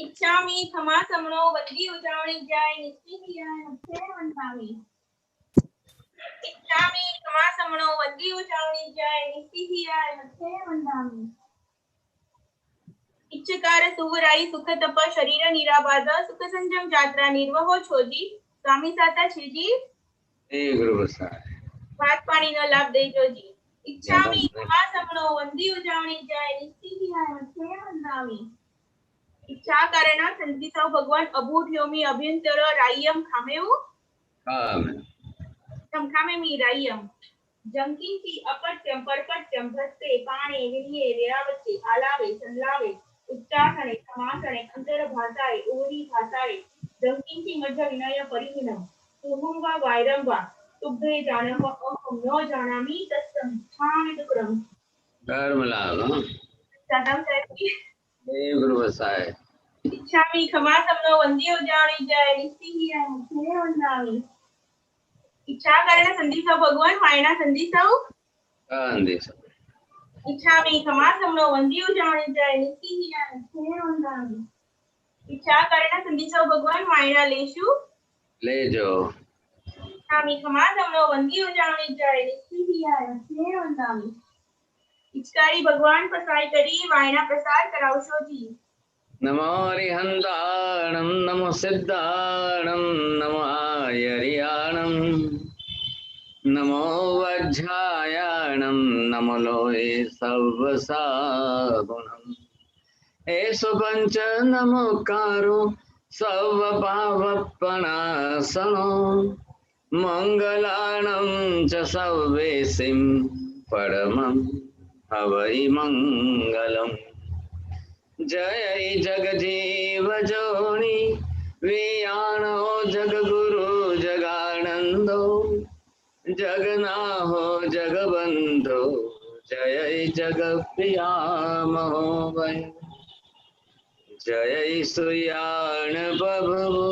इच्छामि खमा समणो वंदी उजावणी जाय निस्तिहियाय नक्षे वंदामि इच्छामि खमा समणो वंदी उजावणी जाय निस्तिहियाय नक्षे वंदामि इच्छकार सुवराई सुख तप शरीर निराबाध सुख संजम यात्रा निर्वहो छोजी स्वामी साता छेजी गुरु बसाए भात पानी नो लाभ दे जोजी इच्छामि खमा समणो वंदी उजावणी जाय निस्तिहियाय नक्षे वंदामि इच्छा कारण संतीसाव भगवान अभूठ्योमी अभ्यंतर रायम खामेऊ खामे मी रायम जंकीची अपत्यम परपत्यम भस्ते पाणे विरिये रेरावचे आलावे संलावे उच्चासने समासने अंतर भाषाए ओरी भाषाए जंकीची मध्य विनय परिहीनम तुहुंगा वायरंगा तुभे जानम अहम न जानामि तत्संस्थानि दुक्रम कर्मलाभ सदम सैती गुरु बसाए इच्छामि खमा समनो वंदी उजावणी जाय निस्तिहियाय नक्षे वंदामि इच्छा कारण संधीसाव भगवान वायना संधीसाव इच्छामि खमा समनो वंदी उजावणी जाय निस्तिहियाय नक्षे वंदामि इच्छा कारण संधीसाव भगवान वायना लेशु ले जो इच्छामि खमा समनो वंदी उजावणी जाय निस्तिहियाय नक्षे वंदामि इच्छकारी भगवान प्रसाद करी वायना प्रसाद करावशो जी नमो हरिहंताणं नमो सिद्धाणं नमो आयरियाणं नमो वज्रायाणं नमो लोहे सर्वसागुणं एषु पंच नमोकारो सर्वपावपणासनो मंगलाणं च सर्वेसिं परमं हवै मंगलम् जय जगजीव जोनि वियाणो जगगुरु जगानंदो जगनाहो जगबंधो जय जगप्रिया महोदय जय सुयाण बभवो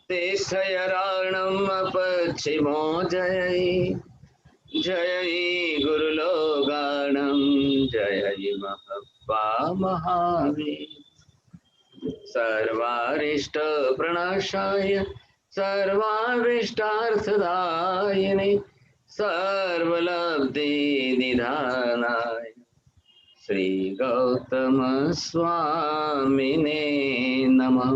तीर्थयराणम पश्चिमो जय जय गुरुलोगाणं जय महप्पा महावीर सर्वारिष्ट प्रणाशाय सर्वाभीष्टार्थदायिने सर्वलब्धि निधानाय श्री गौतम स्वामिने नमः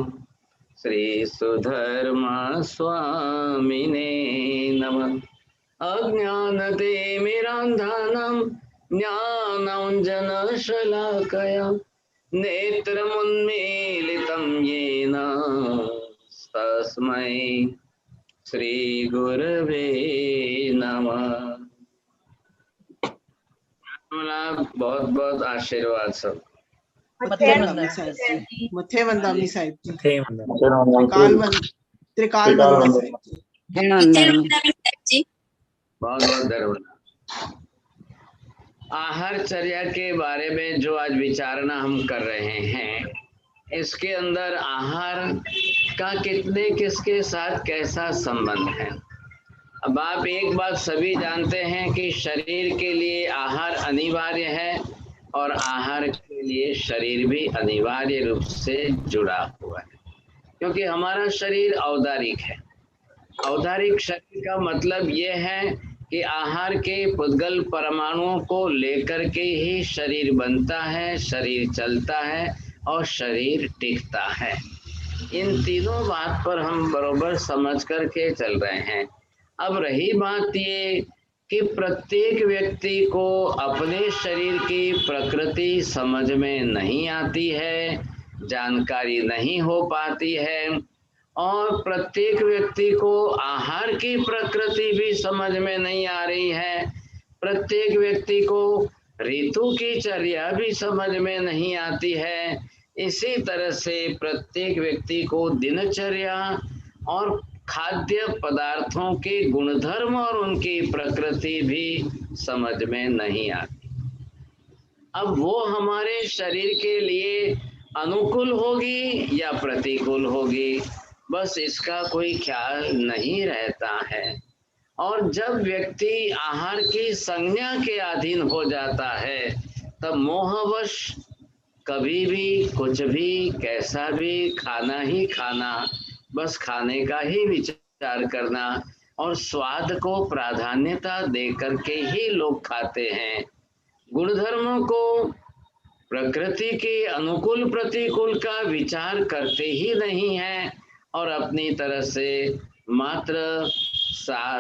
श्री सुधर्मा स्वामिने नमः अज्ञानतिमिरान्धनं ज्ञानाञ्जनशलाकया नेत्रमुन्मीलितं येन तस्मै श्रीगुरवे नमः। बहुत बहुत आशीर्वाद सब। मथे वंदामी साहिब जी त्रिकाल बहुत बहुत धन्यवाद। आहारचर्या के बारे में जो आज विचारना हम कर रहे हैं, इसके अंदर आहार का कितने किसके साथ कैसा संबंध है। अब आप एक बात सभी जानते हैं कि शरीर के लिए आहार अनिवार्य है और आहार के लिए शरीर भी अनिवार्य रूप से जुड़ा हुआ है, क्योंकि हमारा शरीर औदारिक है। औदारिक शरीर का मतलब ये है कि आहार के पुद्गल परमाणुओं को लेकर के ही शरीर बनता है, शरीर चलता है और शरीर टिकता है। इन तीनों बात पर हम बरोबर समझ करके चल रहे हैं। अब रही बात ये कि प्रत्येक व्यक्ति को अपने शरीर की प्रकृति समझ में नहीं आती है, जानकारी नहीं हो पाती है, और प्रत्येक व्यक्ति को आहार की प्रकृति भी समझ में नहीं आ रही है। प्रत्येक व्यक्ति को ऋतु की चर्या भी समझ में नहीं आती है। इसी तरह से प्रत्येक व्यक्ति को दिनचर्या और खाद्य पदार्थों के गुणधर्म और उनकी प्रकृति भी समझ में नहीं आती। अब वो हमारे शरीर के लिए अनुकूल होगी या प्रतिकूल होगी, बस इसका कोई ख्याल नहीं रहता है। और जब व्यक्ति आहार की संज्ञा के अधीन हो जाता है, तब मोहवश कभी भी कुछ भी कैसा भी खाना ही खाना, बस खाने का ही विचार करना और स्वाद को प्राधान्यता दे करके ही लोग खाते हैं। गुणधर्मों को प्रकृति के अनुकूल प्रतिकूल का विचार करते ही नहीं है और अपनी तरह से मात्र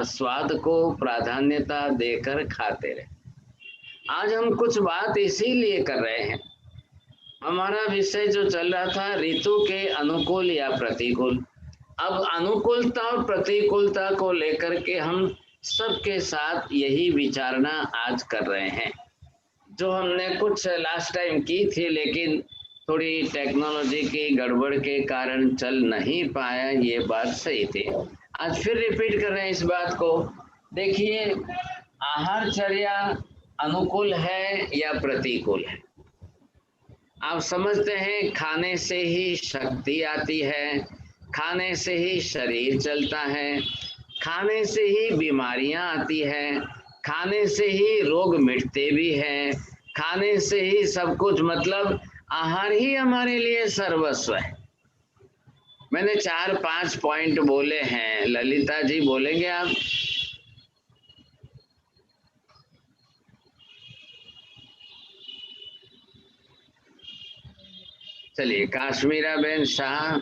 स्वाद को प्राधान्यता देकर खाते रहे। आज हम कुछ बात इसीलिए कर रहे हैं, हमारा विषय जो चल रहा था ऋतु के अनुकूल या प्रतिकूल। अब अनुकूलता और प्रतिकूलता को लेकर के हम सबके साथ यही विचारना आज कर रहे हैं, जो हमने कुछ लास्ट टाइम की थी, लेकिन थोड़ी टेक्नोलॉजी की गड़बड़ के कारण चल नहीं पाया, ये बात सही थी। आज फिर रिपीट कर रहे हैं इस बात को। देखिए, आहारचर्या अनुकूल है या प्रतिकूल है? आप समझते हैं खाने से ही शक्ति आती है, खाने से ही शरीर चलता है, खाने से ही बीमारियां आती है, खाने से ही रोग मिटते भी हैं, खाने से ही सब कुछ, मतलब आहार ही हमारे लिए सर्वस्व है। मैंने 4-5 पॉइंट बोले हैं, ललिता जी बोलेंगे आप? चलिए, काश्मीरा बेन शाह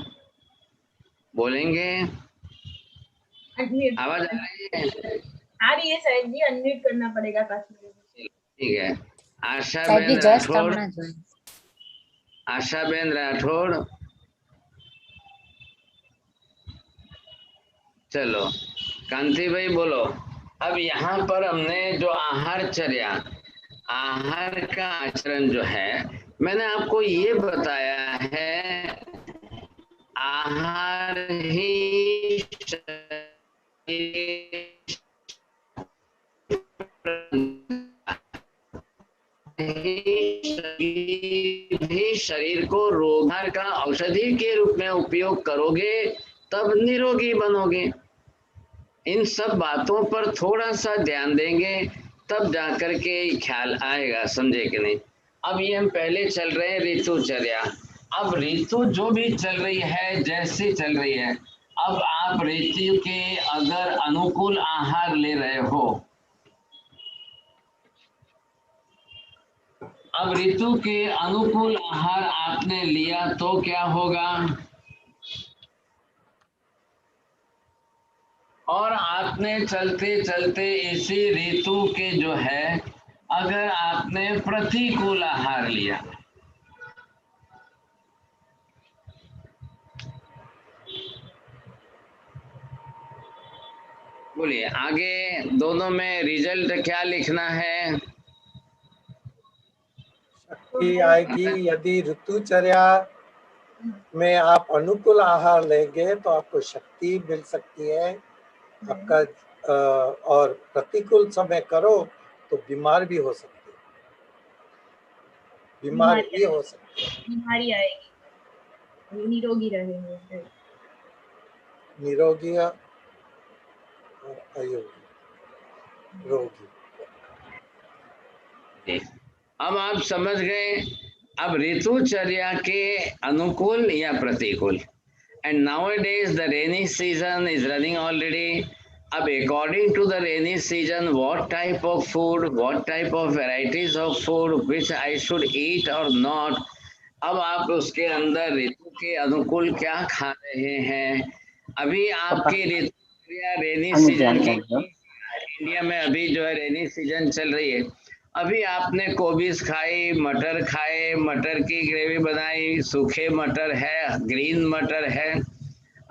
बोलेंगे? आवाज आ रही है? आ रही है शायद जी, अनम्यूट करना पड़ेगा काश्मीर। ठीक है। आशा बेन राठौड़, आशा बेन राठौड़, चलो कांति भाई बोलो। अब यहाँ पर हमने जो आहारचर्या, आहार का आचरण जो है, मैंने आपको ये बताया है, आहार ही भी शरीर को रोगार का औषधि के रूप में उपयोग करोगे तब निरोगी बनोगे। इन सब बातों पर थोड़ा सा ध्यान देंगे तब जाकर के ख्याल आएगा, समझे कि नहीं? अब ये हम पहले चल रहे हैं ऋतुचर्या। अब ऋतु जो भी चल रही है, जैसे चल रही है, अब आप ऋतु के अगर अनुकूल आहार ले रहे हो, अब ऋतु के अनुकूल आहार आपने लिया तो क्या होगा? और आपने चलते चलते इसी ऋतु के जो है, अगर आपने प्रतिकूल आहार लिया, बोलिए आगे दोनों में रिजल्ट क्या लिखना है? शक्ति आएगी यदि ऋतुचर्या में आप अनुकूल आहार लेंगे तो आपको शक्ति मिल सकती है आपका, और प्रतिकूल समय करो तो बीमार भी हो सकते हैं, बीमार भी हो सकते हैं, बीमारी आएगी, निरोगी रहेंगे, निरोगी और अयोगी रोगी। अब आप समझ गए, अब ऋतुचर्या के अनुकूल या प्रतिकूल। And nowadays the rainy season is running already. अब according to the rainy season, what type of food, what type of varieties of food which I should eat or not, अब आप उसके अंदर ऋतु के अनुकूल क्या खा रहे हैं। अभी आपकी ऋतुचर्या रेनी सीजन की, इंडिया में अभी जो है रेनी सीजन चल रही है, अभी आपने कोबीज खाई, मटर खाए, मटर की ग्रेवी बनाई, सूखे मटर है, ग्रीन मटर है,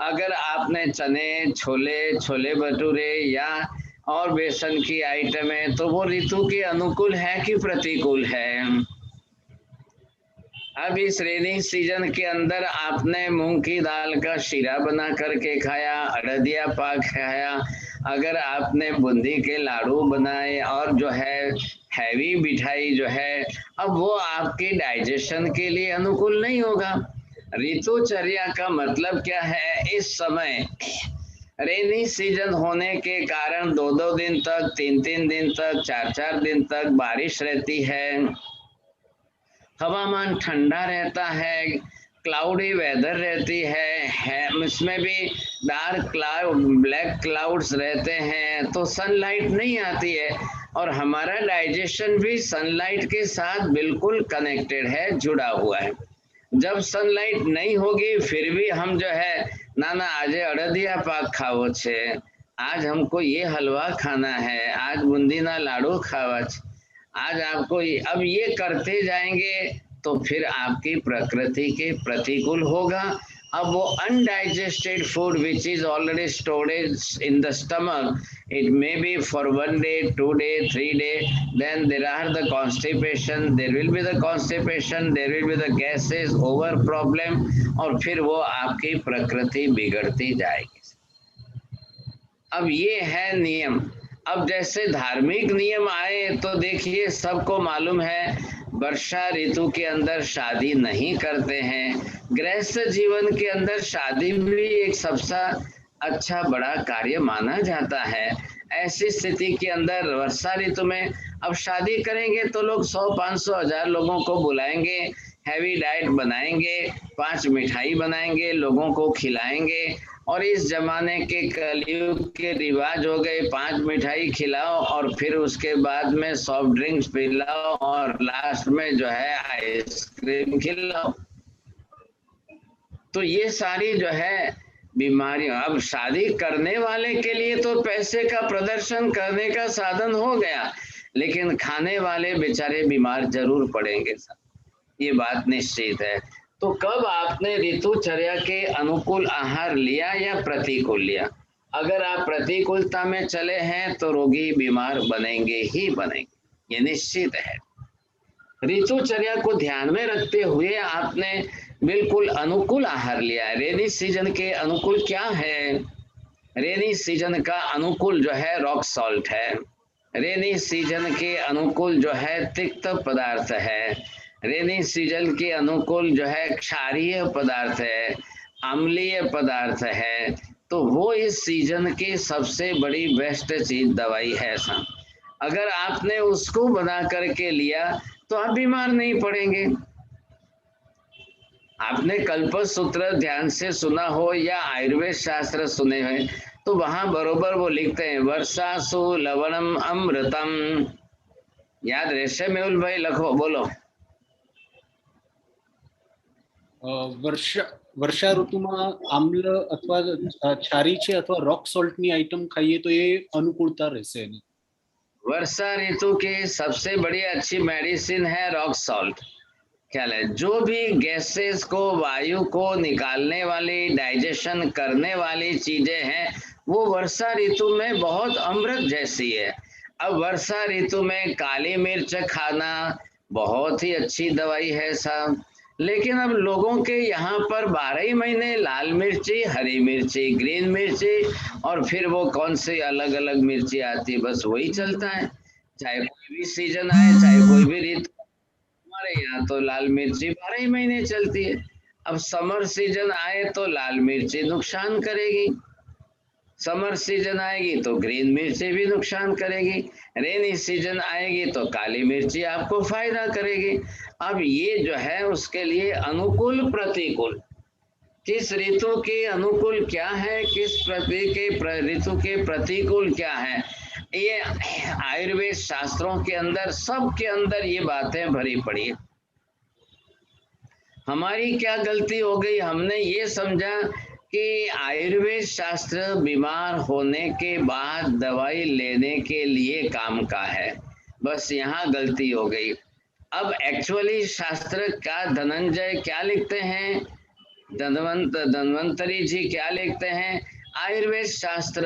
अगर आपने चने, छोले, छोले भटूरे या और बेसन की आइटम है, तो वो ऋतु के अनुकूल है कि प्रतिकूल है? अब इस रेनी सीजन के अंदर आपने मूंग की दाल का शीरा बना करके खाया, अड़दिया पाक खाया, अगर आपने बूंदी के लाडू बनाए और जो है हैवी मिठाई जो है, अब वो आपके डाइजेशन के लिए अनुकूल नहीं होगा। ऋतुचर्या का मतलब क्या है? इस समय रेनी सीजन होने के कारण 2-2 दिन तक, 3-3 दिन तक, 4-4 दिन तक बारिश रहती है, हवामान ठंडा रहता है, क्लाउडी वेदर रहती है, इसमें भी डार्क क्लाउड, ब्लैक क्लाउड्स रहते हैं, तो सनलाइट नहीं आती है और हमारा डाइजेशन भी सनलाइट के साथ बिल्कुल कनेक्टेड है, जुड़ा हुआ है। जब सनलाइट नहीं होगी फिर भी हम जो है नाना आज अड़दिया पाक खावो छे, आज हमको ये हलवा खाना है, आज बूंदी ना लाडू खावा छे, आज आपको अब ये करते जाएंगे तो फिर आपकी प्रकृति के प्रतिकूल होगा। अब वो undigested food which is already storage in the stomach, it may be for 1 day, 2 day, 3 day, then there are the constipation, there will be the constipation, there will be the gases, over problem, और फिर वो आपकी प्रकृति बिगड़ती जाएगी। अब ये है नियम। अब जैसे धार्मिक नियम आए तो देखिए सबको मालूम है वर्षा ऋतु के अंदर शादी नहीं करते हैं, गृहस्थ जीवन के अंदर शादी भी एक सबसे अच्छा बड़ा कार्य माना जाता है। ऐसी स्थिति के अंदर वर्षा ऋतु में अब शादी करेंगे तो लोग 100, 500, 1000 लोगों को बुलाएंगे, हैवी डाइट बनाएंगे, 5 मिठाई बनाएंगे, लोगों को खिलाएंगे। और इस जमाने के कलयुग के रिवाज हो गए 5 मिठाई खिलाओ और फिर उसके बाद में सॉफ्ट ड्रिंक्स पिलाओ और लास्ट में जो है आइसक्रीम खिलाओ। तो ये सारी जो है बीमारियां, अब शादी करने वाले के लिए तो पैसे का प्रदर्शन करने का साधन हो गया, लेकिन खाने वाले बेचारे बीमार जरूर पड़ेंगे, ये बात निश्चित है। तो कब आपने ऋतुचर्या के अनुकूल आहार लिया या प्रतिकूल लिया? अगर आप प्रतिकूलता में चले हैं तो रोगी बीमार बनेंगे ही बनेंगे, ये निश्चित है। ऋतुचर्या को ध्यान में रखते हुए आपने बिल्कुल अनुकूल आहार लिया है। रेनी सीजन के अनुकूल क्या है? रेनी सीजन का अनुकूल जो है रॉक सॉल्ट है। रेनी सीजन के अनुकूल जो है तिक्त पदार्थ है। रेनी सीजन के अनुकूल जो है क्षारीय पदार्थ है, अम्लीय पदार्थ है। तो वो इस सीजन की सबसे बड़ी बेस्ट चीज दवाई है सब। अगर आपने उसको बना करके लिया तो आप बीमार नहीं पड़ेंगे। आपने कल्पसूत्र ध्यान से सुना हो या आयुर्वेद शास्त्र सुने हैं तो वहां बरोबर वो लिखते हैं वर्षासु लवणम अमृतम। याद रहશે मेहुल भाई? लखो, बोलो। વર્ષા ઋતુમાં આમ્લ અથવા ક્ષારી છે અથવા રોક સોલ્ટ ની આઈટમ ખાઈએ તો એ અનુકૂળતા રહેશે। वर्षा ऋतु की सबसे बड़ी अच्छी मेडिसिन है रॉक सॉल्ट। ख्याल है, जो भी गैसेस को, वायु को निकालने वाली, डाइजेशन करने वाली चीजें हैं वो वर्षा ऋतु में बहुत अमृत जैसी है। अब वर्षा ऋतु में काली मिर्च खाना बहुत ही अच्छी दवाई है साहब। लेकिन अब लोगों के यहाँ पर 12 ही महीने लाल मिर्ची, हरी मिर्ची, ग्रीन मिर्ची और फिर वो कौन सी अलग अलग मिर्ची आती है, बस वही चलता है। चाहे कोई भी सीजन आए, चाहे कोई भी ऋतु, हमारे यहाँ तो लाल मिर्ची 12 ही महीने चलती है। अब समर सीजन आए तो लाल मिर्ची नुकसान करेगी, समर सीजन आएगी तो ग्रीन मिर्ची भी नुकसान करेगी, रेनी सीजन आएगी तो काली मिर्ची आपको फायदा करेगी। अब ये जो है उसके लिए अनुकूल प्रतिकूल, किस ऋतु के अनुकूल क्या है, किस ऋतु के प्रतिकूल क्या है, ये आयुर्वेद शास्त्रों के अंदर, सब के अंदर ये बातें भरी पड़ी है। हमारी क्या गलती हो गई? हमने ये समझा कि आयुर्वेद शास्त्र बीमार होने के बाद दवाई लेने के लिए काम का है, बस यहाँ गलती हो गई। अब एक्चुअली शास्त्र का धनंजय क्या लिखते हैं, धन्वंतरी जी क्या लिखते हैं? आयुर्वेद शास्त्र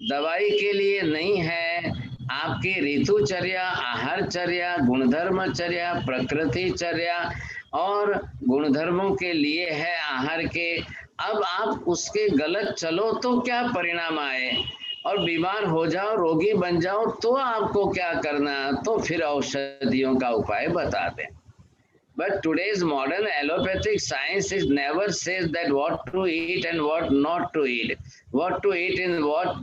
दवाई के लिए नहीं है, आपकी ऋतुचर्या, आहारचर्या, गुणधर्मचर्या, प्रकृतिचर्या और गुणधर्मों के लिए है आहार के। अब आप उसके गलत चलो तो क्या परिणाम आए, और बीमार हो जाओ, रोगी बन जाओ तो आपको क्या करना, तो फिर औषधियों का उपाय बता दें। But today's modern allopathic science is never says that what to eat and what not to eat, what to eat in what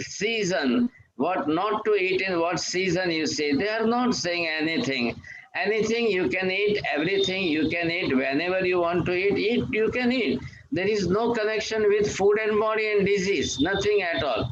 season, what not to eat in what season. You say they are not saying anything. Anything you can eat, everything you can eat, whenever you want to eat, you can eat. There is no connection with food and body and disease, nothing at all.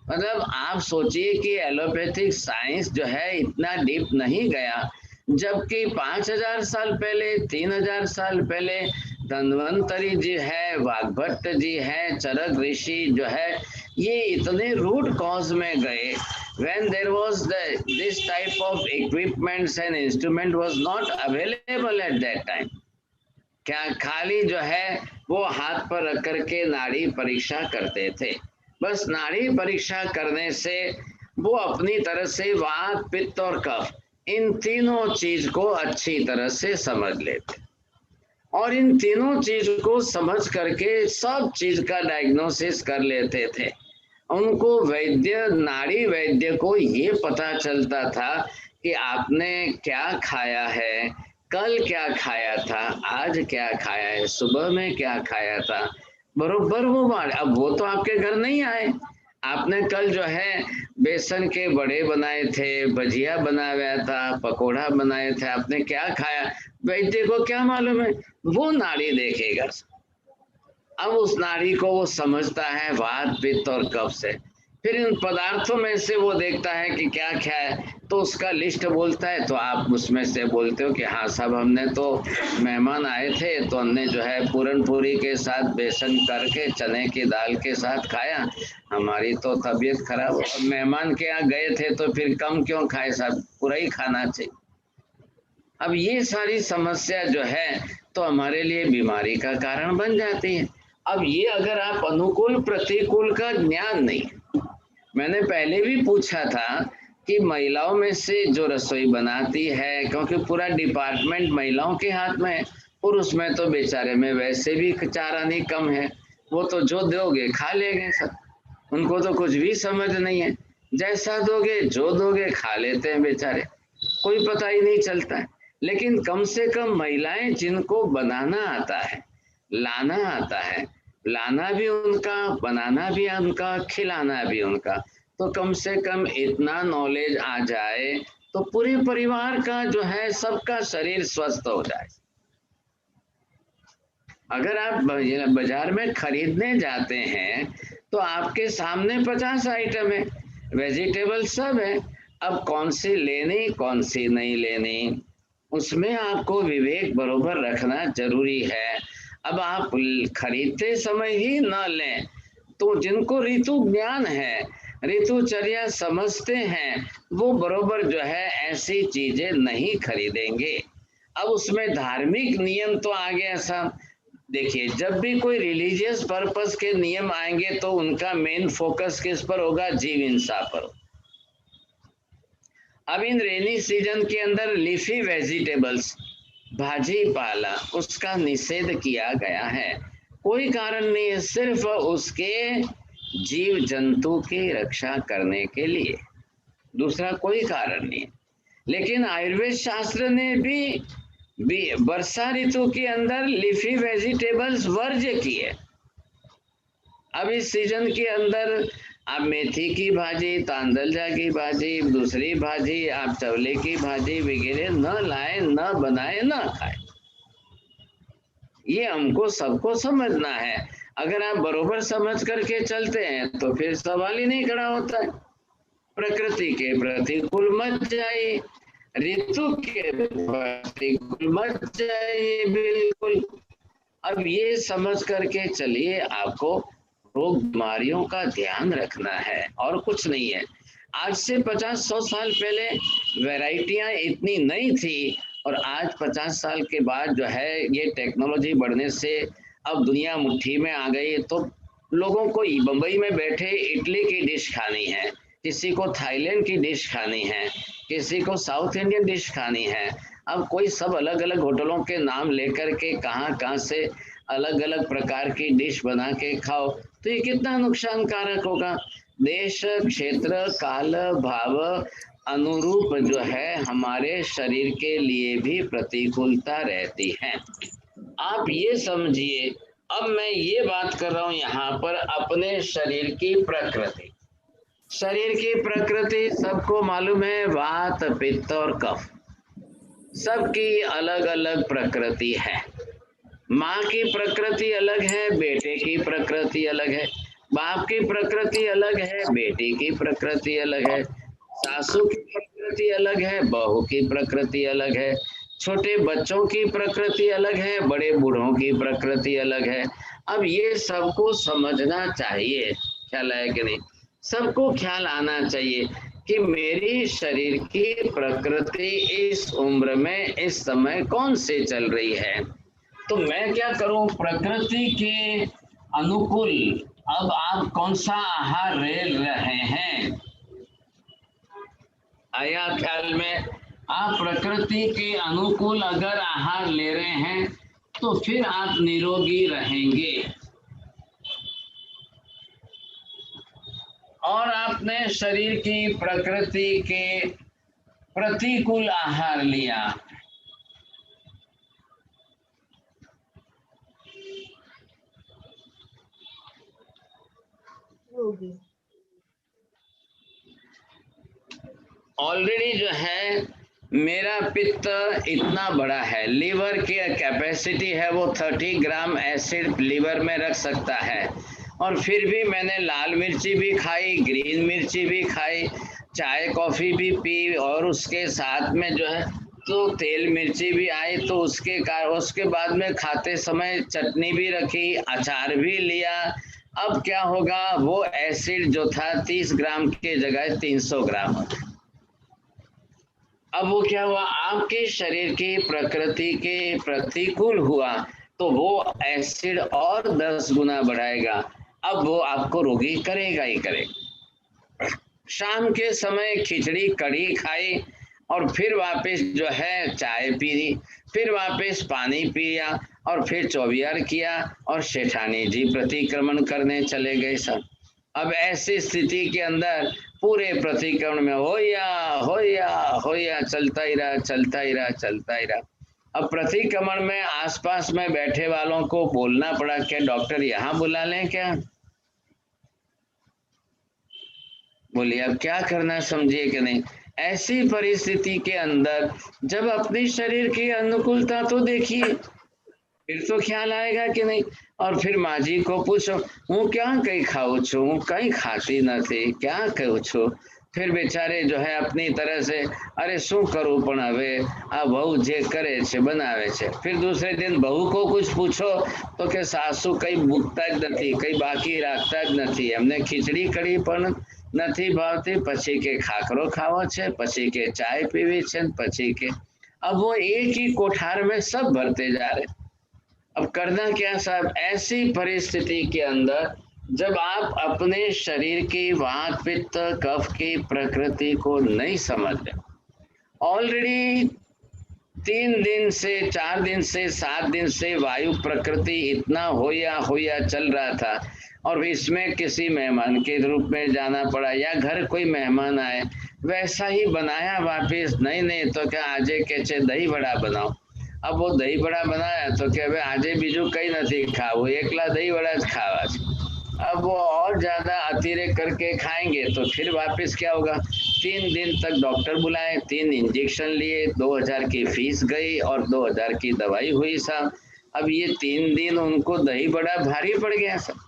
मतलब आप सोचिए कि allopathic science जो है इतना deep नहीं गया, जबकि 5000 साल पहले, 3000 साल पहले धन्वंतरी जी है, वाग्भट्ट जी है, चरक ऋषि जो है, ये इतने रूट कॉज में गए. When there was this type of equipments and instrument was not available at that time. क्या खाली जो है वो हाथ पर रख करके नाड़ी परीक्षा करते थे. बस नाड़ी परीक्षा करने से वो अपनी तरह से वात, पित्त और कफ, इन तीनों चीज को अच्छी तरह से समझ लेते, और इन तीनों चीज को समझ करके सब चीज का डायग्नोसिस कर लेते थे. उनको वैद्य, नाड़ी वैद्य को ये पता चलता था कि आपने क्या खाया है, कल क्या खाया था, आज क्या खाया है, सुबह में क्या खाया था, बरोबर वो बात. अब वो तो आपके घर नहीं आए, आपने कल जो है बेसन के बड़े बनाए थे, भजिया बनाया था, पकोड़ा बनाए थे, आपने क्या खाया, वैद्य को क्या मालूम है, वो नाड़ी देखेगा. अब उस नाड़ी को वो समझता है वात, पित्त और कफ से. फिर इन पदार्थों में से वो देखता है कि क्या क्या है, तो उसका लिस्ट बोलता है, तो आप उसमें से बोलते हो कि हाँ साहब, हमने तो मेहमान आए थे तो हमने जो है पूरन पूरी के साथ बेसन करके चने की दाल के साथ खाया, हमारी तो तबीयत खराब. मेहमान के यहाँ गए थे तो फिर कम क्यों खाए साहब, पूरा ही खाना चाहिए. अब ये सारी समस्या जो है तो हमारे लिए बीमारी का कारण बन जाती है. अब ये अगर आप अनुकूल प्रतिकूल का ज्ञान नहीं, मैंने पहले भी पूछा था कि महिलाओं में से जो रसोई बनाती है, क्योंकि पूरा डिपार्टमेंट महिलाओं के हाथ में है, पुरुष में तो बेचारे में वैसे भी चारानी कम है, वो तो जो दोगे खा लेंगे सब, उनको तो कुछ भी समझ नहीं है, जैसा दोगे जो दोगे खा लेते हैं बेचारे, कोई पता ही नहीं चलता है. लेकिन कम से कम महिलाएं जिनको बनाना आता है, लाना आता है, लाना भी उनका, बनाना भी उनका, खिलाना भी उनका, तो कम से कम इतना नॉलेज आ जाए तो पूरे परिवार का जो है सबका शरीर स्वस्थ हो जाए. अगर आप बाजार में खरीदने जाते हैं तो आपके सामने 50 आइटम है, वेजिटेबल सब है, अब कौन सी लेनी कौन सी नहीं लेनी, उसमें आपको विवेक बरोबर रखना जरूरी है. अब आप खरीदते समय ही न लें, तो जिनको ऋतु ज्ञान है, ऋतुचर्या समझते हैं, वो बरोबर जो है ऐसी चीजें नहीं खरीदेंगे. अब उसमें धार्मिक नियम तो आ गया सब. देखिए, जब भी कोई रिलीजियस पर्पस के नियम आएंगे तो उनका मेन फोकस किस पर होगा, जीव हिंसा पर. अब इन रेनी सीजन के अंदर लीफी वेजिटेबल्स, भाजी पाला, उसका निषेध किया गया है. कोई कारण नहीं है, सिर्फ उसके जीव जंतु की रक्षा करने के लिए, दूसरा कोई कारण नहीं. लेकिन आयुर्वेद शास्त्र ने भी वर्षा ऋतु के अंदर लीफी वेजिटेबल्स वर्ज्य किए. अब इस सीजन के अंदर आप मेथी की भाजी, तांदलजा की भाजी, दूसरी भाजी, आप चवले की भाजी वगैरह न लाए, न बनाए, न खाए. ये हमको सबको समझना है. अगर आप बरोबर समझ करके चलते हैं तो फिर सवाल ही नहीं खड़ा होता है. प्रकृति के प्रतिकूल मत जाइए, ऋतु के प्रतिकूल मत जाइए, बिल्कुल. अब ये समझ करके चलिए, आपको रोग बीमारियों का ध्यान रखना है और कुछ नहीं है. आज से 50-100 साल पहले वैरायटियां इतनी नहीं थी, और आज 50 साल के बाद जो है ये टेक्नोलॉजी बढ़ने से अब दुनिया मुट्ठी में आ गई. तो लोगों को बम्बई में बैठे इटली की डिश खानी है, किसी को थाईलैंड की डिश खानी है, किसी को साउथ इंडियन डिश खानी है. अब कोई सब अलग अलग होटलों के नाम लेकर के कहाँ से अलग अलग प्रकार की डिश बना के खाओ, तो ये कितना नुकसानकारक होगा. देश, क्षेत्र, काल, भाव अनुरूप जो है हमारे शरीर के लिए भी प्रतिकूलता रहती है. आप ये समझिए, अब मैं ये बात कर रहा हूं यहाँ पर अपने शरीर की प्रकृति. शरीर की प्रकृति सबको मालूम है, वात, पित्त और कफ. सबकी अलग अलग प्रकृति है। माँ की प्रकृति अलग है, बेटे की प्रकृति अलग है, बाप की प्रकृति अलग है, बेटी की प्रकृति अलग है, सासू की प्रकृति अलग है, बहू की प्रकृति अलग है, छोटे बच्चों की प्रकृति अलग है, बड़े बूढ़ों की प्रकृति अलग है। अब ये सबको समझना चाहिए, ख्याल है कि नहीं? सबको ख्याल आना चाहिए कि मेरी शरीर की प्रकृति इस उम्र में इस समय कौन से चल रही है, तो मैं क्या करूं प्रकृति के अनुकूल। अब आप कौन सा आहार ले रहे हैं, आया ख्याल में? आप प्रकृति के अनुकूल अगर आहार ले रहे हैं तो फिर आप निरोगी रहेंगे। और आपने शरीर की प्रकृति के प्रतिकूल आहार लिया, ऑलरेडी जो है मेरा पित्त इतना बड़ा है, लीवर की कैपेसिटी है वो 30 ग्राम एसिड लीवर में रख सकता है, और फिर भी मैंने लाल मिर्ची भी खाई, ग्रीन मिर्ची भी खाई, चाय कॉफी भी पी, और उसके साथ में जो है तो तेल मिर्ची भी आई, तो उसके बाद में खाते समय चटनी भी रखी, अचार भी लिया। अब क्या होगा, वो एसिड जो था 30 ग्राम के जगह 300 ग्राम हो गया। अब वो क्या हुआ, आपके शरीर की प्रकृति के प्रतिकूल हुआ तो वो एसिड और 10 गुना बढ़ाएगा। अब वो आपको रोगी करेगा ही करेगा। शाम के समय खिचड़ी कढ़ी खाई और फिर वापस जो है चाय पी, फिर वापस पानी पिया और फिर चौबियार किया और शेठानी जी प्रतिक्रमण करने चले गए सब। अब ऐसी स्थिति के अंदर पूरे प्रतिक्रमण में होया होया होया चलता ही रहा, चलता ही रहा, चलता ही रहा। अब प्रतिक्रमण में आसपास में बैठे वालों को बोलना पड़ा, क्या डॉक्टर यहाँ बुला लें क्या? बोलिए अब क्या करना, समझिए कि नहीं? ऐसी परिस्थिति के अंदर जब अपने शरीर की अनुकूलता तो देखिए, फिर तो ख्याल आएगा कि नहीं। और फिर माँ जी को पूछो, હું ક્યાં કઈ ખાઉં છું, હું કઈ ખાતી નથી, क्या કહું છું? फिर बेचारे जो है अपनी तरह से अरे શું કરું, પણ હવે આ બહુ જે કરે છે બનાવે છે। फिर दूसरे दिन बहू को कुछ पूछो तो કે સાસુ કઈ મૂકતા જ નથી, કઈ બાકી રાખતા જ નથી, એમને ખીચડી કઢી પણ નથી ભાવતી, પછી કે ખાખરો ખાવો છે, પછી કે ચાય પીવી છે, પછી કે अब वो एक ही कोठार में सब भरते जा रहे। अब करना क्या साहब, ऐसी परिस्थिति के अंदर जब आप अपने शरीर की वात पित्त कफ की प्रकृति को नहीं समझ रहे, ऑलरेडी 3 दिन से 4 दिन से 7 दिन से वायु प्रकृति इतना होया चल रहा था, और इसमें किसी मेहमान के रूप में जाना पड़ा या घर कोई मेहमान आए वैसा ही बनाया वापिस। नहीं तो क्या आजे के चे दही बड़ा बनाओ। अब वो दही बड़ा बनाया तो क्या भाई आजे बीजू कई नहीं खाव, एकला दही बड़ा ज खावा। अब वो और ज्यादा अतिरेक करके खाएंगे तो फिर वापस क्या होगा, 3 दिन तक डॉक्टर बुलाए, 3 इंजेक्शन लिए, 2000 की फीस गई और 2000 की दवाई हुई साहब। अब ये 3 दिन उनको दही बड़ा भारी पड़ गया सब।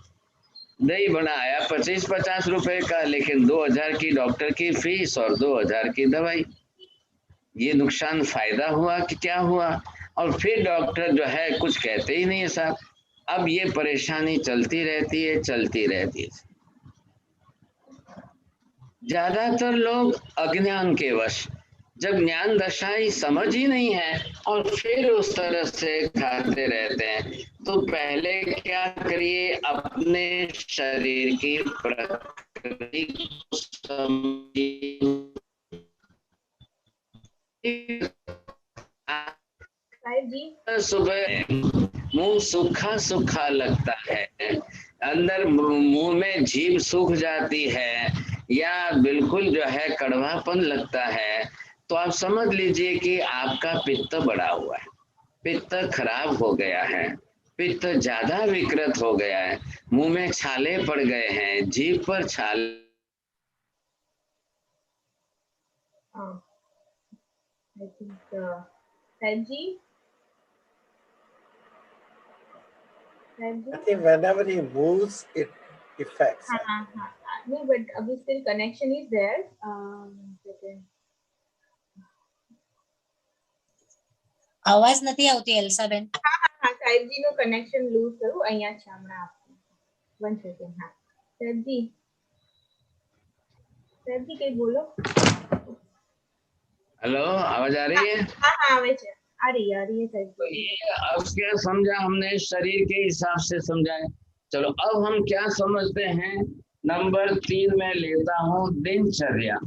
दही बड़ा आया 25-50 रुपए का, लेकिन 2000 की डॉक्टर की फीस और 2000 की दवाई। ये नुकसान फायदा हुआ कि क्या हुआ? और फिर डॉक्टर जो है कुछ कहते ही नहीं है साहब। अब ये परेशानी चलती रहती है, चलती रहती है। ज्यादातर लोग अज्ञान के वश, जब ज्ञान दशा ही समझ ही नहीं है और फिर उस तरह से खाते रहते हैं, तो पहले क्या करिए, अपने शरीर की प्रकृति को समझिए। सुबह मुंह सूखा सूखा लगता है, अंदर मुंह में जीभ सूख जाती है या बिल्कुल जो है कड़वापन लगता है, तो आप समझ लीजिए कि आपका पित्त बढ़ा हुआ है, पित्त खराब हो गया है, पित्त ज्यादा विकृत हो गया है, मुंह में छाले पड़ गए हैं, जीभ पर छाले। I think Sahib ji, Sahib I ji. think whenever he moves, it affects. हाँ हाँ हाँ, no, but अभी still connection is there. Second. અવાજ નથી આવતી એલ્સાબેન. હા, સાહેબજી નું કનેક્શન લૂઝ કરું અહીંયા છે હમણાં આપું. 1 સેકન્ડ. હા સાહેબજી, સાહેબજી કઈ બોલો. हेलो, आवाज आ रही है? हाँ हाँ आवे छे, आ रही है तो साहेबजी। ये अब क्या समझा हमने, शरीर के हिसाब से समझा है। चलो अब हम क्या समझते हैं, नंबर 3 में लेता हूं दिनचर्या।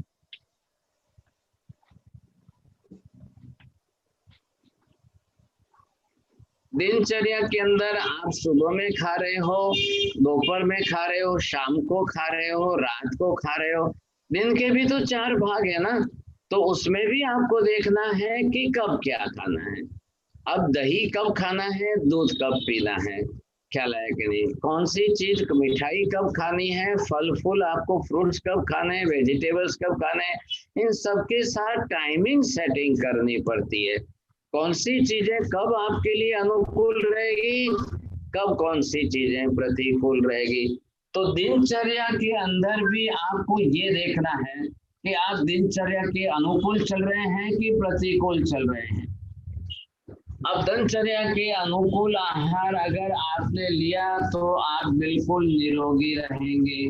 दिनचर्या के अंदर आप सुबह में खा रहे हो, दोपहर में खा रहे हो, शाम को खा रहे हो, रात को खा रहे हो। दिन के भी तो 4 भाग है ना, तो उसमें भी आपको देखना है कि कब क्या खाना है। अब दही कब खाना है, दूध कब पीना है, ख्याल है कि नहीं? कौन सी चीज, मिठाई कब खानी है, फल फूल आपको फ्रूट्स कब खाने हैं, वेजिटेबल्स कब खाने हैं, इन सबके साथ टाइमिंग सेटिंग करनी पड़ती है। कौन सी चीजें कब आपके लिए अनुकूल रहेगी, कब कौन सी चीजें प्रतिकूल रहेगी। तो दिनचर्या के अंदर भी आपको ये देखना है कि आप दिनचर्या के अनुकूल चल रहे हैं कि प्रतिकूल चल रहे हैं। अब दिनचर्या के अनुकूल आहार अगर आपने लिया तो आप बिल्कुल निरोगी रहेंगे।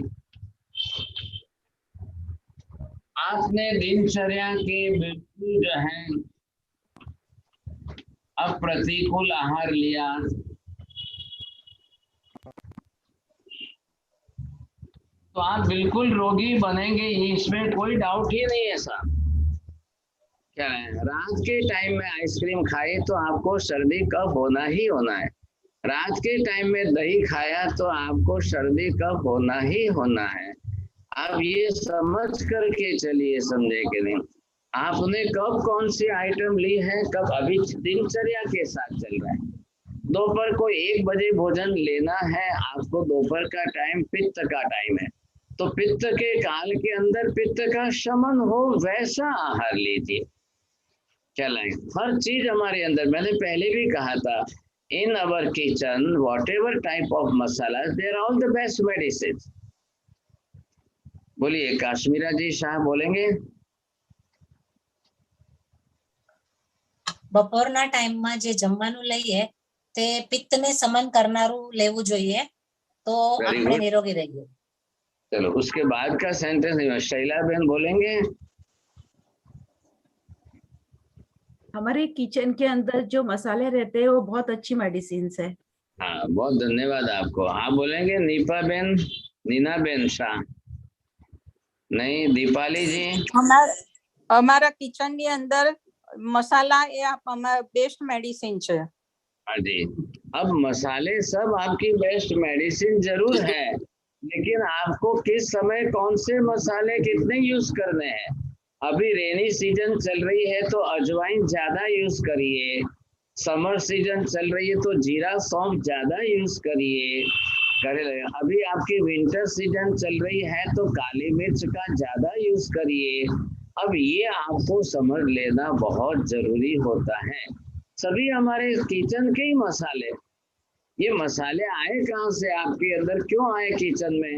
आपने दिनचर्या के बिल्कुल जो है अब प्रतिकूल आहार लिया तो आप बिल्कुल रोगी बनेंगे ही, इसमें कोई डाउट ही नहीं है साहब। क्या है, रात के टाइम में आइसक्रीम खाई तो आपको सर्दी कब होना ही होना है। रात के टाइम में दही खाया तो आपको सर्दी कब होना ही होना है। आप ये समझ करके चलिए, समझे कि नहीं? आपने कब कौन सी आइटम ली है, कब, अभी दिनचर्या के साथ चल रहा है। दोपहर को 1 बजे भोजन लेना है आपको, दोपहर का टाइम पित्त का टाइम है, तो पित्त के काल के अंदर पित्त का शमन हो वैसा आहार लीजिए। क्या लाइन, हर चीज हमारे अंदर, मैंने पहले भी कहा था, in our kitchen whatever type of masala there all the best medicine. बोलिए, काश्मीरा जी शाह बोलेंगे। બપોરના ટાઈમમાં જે જમવાનું લઈએ તે પિત્તને સમન કરનારું લેવું જોઈએ તો Very આપણે good. નિરોગી રહીએ. चलो उसके बाद का सेंटेंस शैला बहन बोलेंगे। हमारे किचन के अंदर जो मसाले रहते हैं वो बहुत अच्छी मेडिसिन है। हाँ, बहुत धन्यवाद आपको। हाँ बोलेंगे नीपा बेन, नीना बेन शाह, नहीं दीपाली जी। અમારા કિચન ની અંદર મસાલા એ બેસ્ટ મેડિસિન છે। हाँ जी, अब मसाले सब आपकी बेस्ट मेडिसिन जरूर है, लेकिन आपको किस समय कौन से मसाले कितने यूज करने हैं। अभी रेनी सीजन चल रही है तो अजवाइन ज्यादा यूज करिए, समर सीजन चल रही है तो जीरा सौंफ ज्यादा यूज करिए, करे। अभी आपकी विंटर सीजन चल रही है तो काली मिर्च का ज्यादा यूज करिए। अब ये आपको समझ लेना बहुत जरूरी होता है। सभी हमारे किचन के ही मसाले, ये मसाले आए कहाँ से आपके अंदर, क्यों आए किचन में,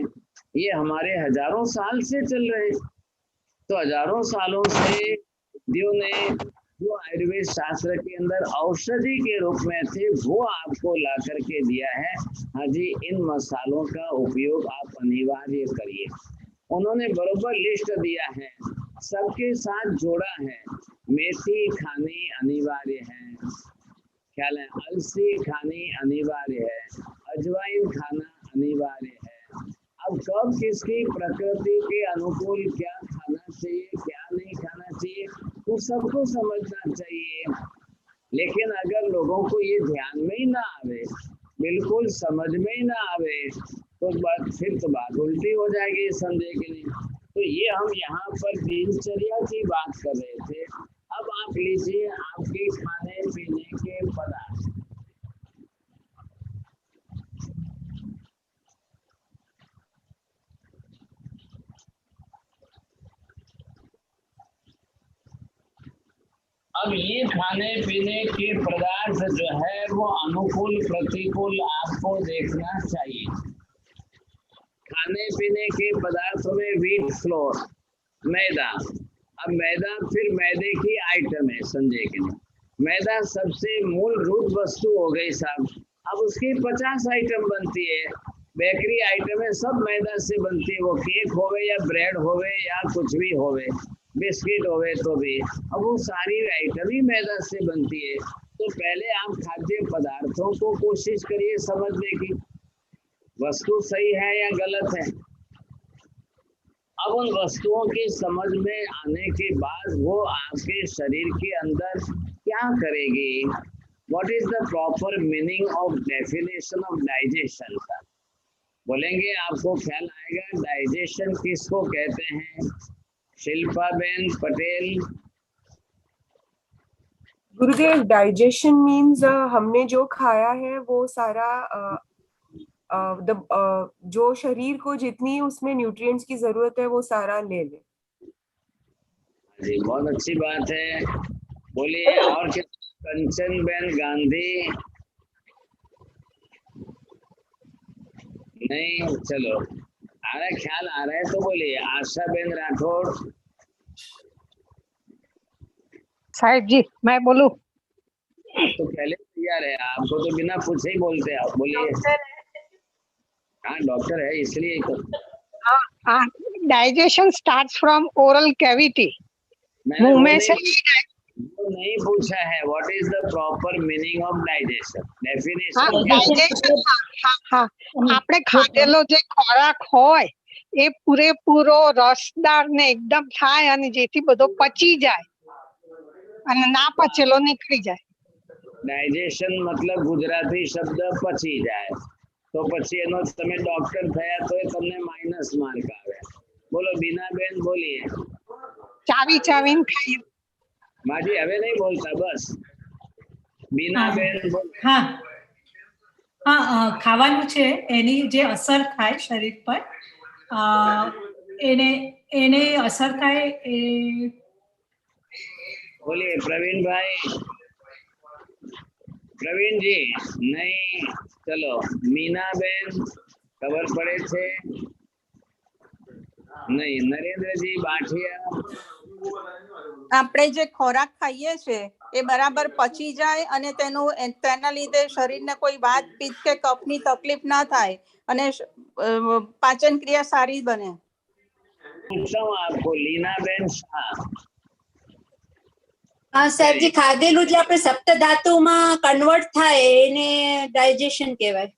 ये हमारे हजारों साल से चल रहे हैं। तो हजारों सालों से विद्यों ने जो आयुर्वेद शास्त्र के अंदर औषधि के रूप में थे वो आपको ला करके दिया है। हाँ जी, इन मसालों का उपयोग आप अनिवार्य करिए। उन्होंने बरोबर लिस्ट दिया है, सबके साथ जोड़ा है। मेथी खानी अनिवार्य है, ख्याल है, अलसी खानी अनिवार्य है, अजवाइन खाना अनिवार्य है। अब कब किसकी प्रकृति के अनुकूल क्या खाना चाहिए, क्या नहीं खाना चाहिए, तो सबको समझना चाहिए। लेकिन अगर लोगों को ये ध्यान में ही ना आवे, बिल्कुल समझ में ही ना आवे, तो फिर तो बात उल्टी हो जाएगी, समझे कि नहीं। तो ये हम यहाँ पर दिनचर्या की बात कर रहे थे। अब आप लीजिए आपके खाने पीने के पदार्थ। अब ये खाने पीने के पदार्थ जो है वो अनुकूल प्रतिकूल आपको देखना चाहिए। खाने पीने के पदार्थों में व्हीट फ्लोर, मैदा। अब मैदा फिर मैदे की आइटम है, समझे कि नहीं। मैदा सबसे मूल रूट वस्तु हो गई साहब। अब उसकी 50 आइटम बनती है, बेकरी आइटम है, सब मैदा से बनती है। वो केक होवे या ब्रेड होवे या कुछ भी होवे, बिस्किट होवे तो भी, अब वो सारी आइटम ही मैदा से बनती है। तो पहले आप खाद्य पदार्थों को कोशिश करिए समझने की, वस्तु सही है या गलत है। अब उन वस्तुओं की समझ में आने के बाद वो आपके शरीर के अंदर क्या करेगी। What is the proper meaning of definition of digestion का बोलेंगे, आपको ख्याल आएगा। डाइजेशन किसको कहते हैं? शिल्पा बेन पटेल। गुरुदेव, डाइजेशन मीन्स हमने जो खाया है वो सारा जो शरीर को जितनी उसमें न्यूट्रिएंट्स की जरूरत है वो सारा ले ले। जी बहुत अच्छी बात है, बोलिए। और कंचन बेन गांधी नहीं, चलो आ रहा है, ख्याल आ रहा है तो बोलिए। आशा बेन राठौड़। साहिब जी मैं बोलूं? तो पहले तैयार है, आपको तो बिना पूछे ही बोलते हैं आप, बोलिए। हाँ डॉक्टर है इसलिए तो। Digestion starts from oral cavity, मुंह में से। वो नहीं पूछा है what is the proper meaning of digestion, definition. Digestion હા આપણે ખાધેલો જે ખોરાક હોય એ પૂરેપૂરો રસદાર ને એકદમ થાય અને જેથી બધો પચી જાય અને ના પચેલો નીકળી જાય। ડાયજેશન मतलब ગુજરાતી શબ્દ પચી જાય, તો પછી એનો તમે ડોક્ટર થયા તો તમને માઈનસ માર્ક આવે। બોલો બીનાબેન, બોલીએ। ચાવી ચાવીને ખાઈ। માજી હવે નહીં બોલતા, બસ બીનાબેન બોલો। હા હા, ખાવાનું છે એની જે અસર થાય શરીર પર, એને એને અસર થાય એ। બોલીએ પ્રવીણ ભાઈ। પ્રવીણ जी नहीं, चलो मीनाबेन खबर पड़े छे नहीं। नरेंद्र जी बाठिया। આપણે જે ખોરાક ખાઈએ છે એ બરાબર પચી જાય અને તેના લીધે શરીરને કોઈ વાત પિત્ત કે કફની તકલીફ ના થાય અને પાચન ક્રિયા સારી બને। પૂછું आपको लीनाबेन शाह। હા સાહેબજી, ખાધેલું જે આપણે સપ્તધાતુમાં કન્વર્ટ થાય એને ડાइजेशन કહેવાય।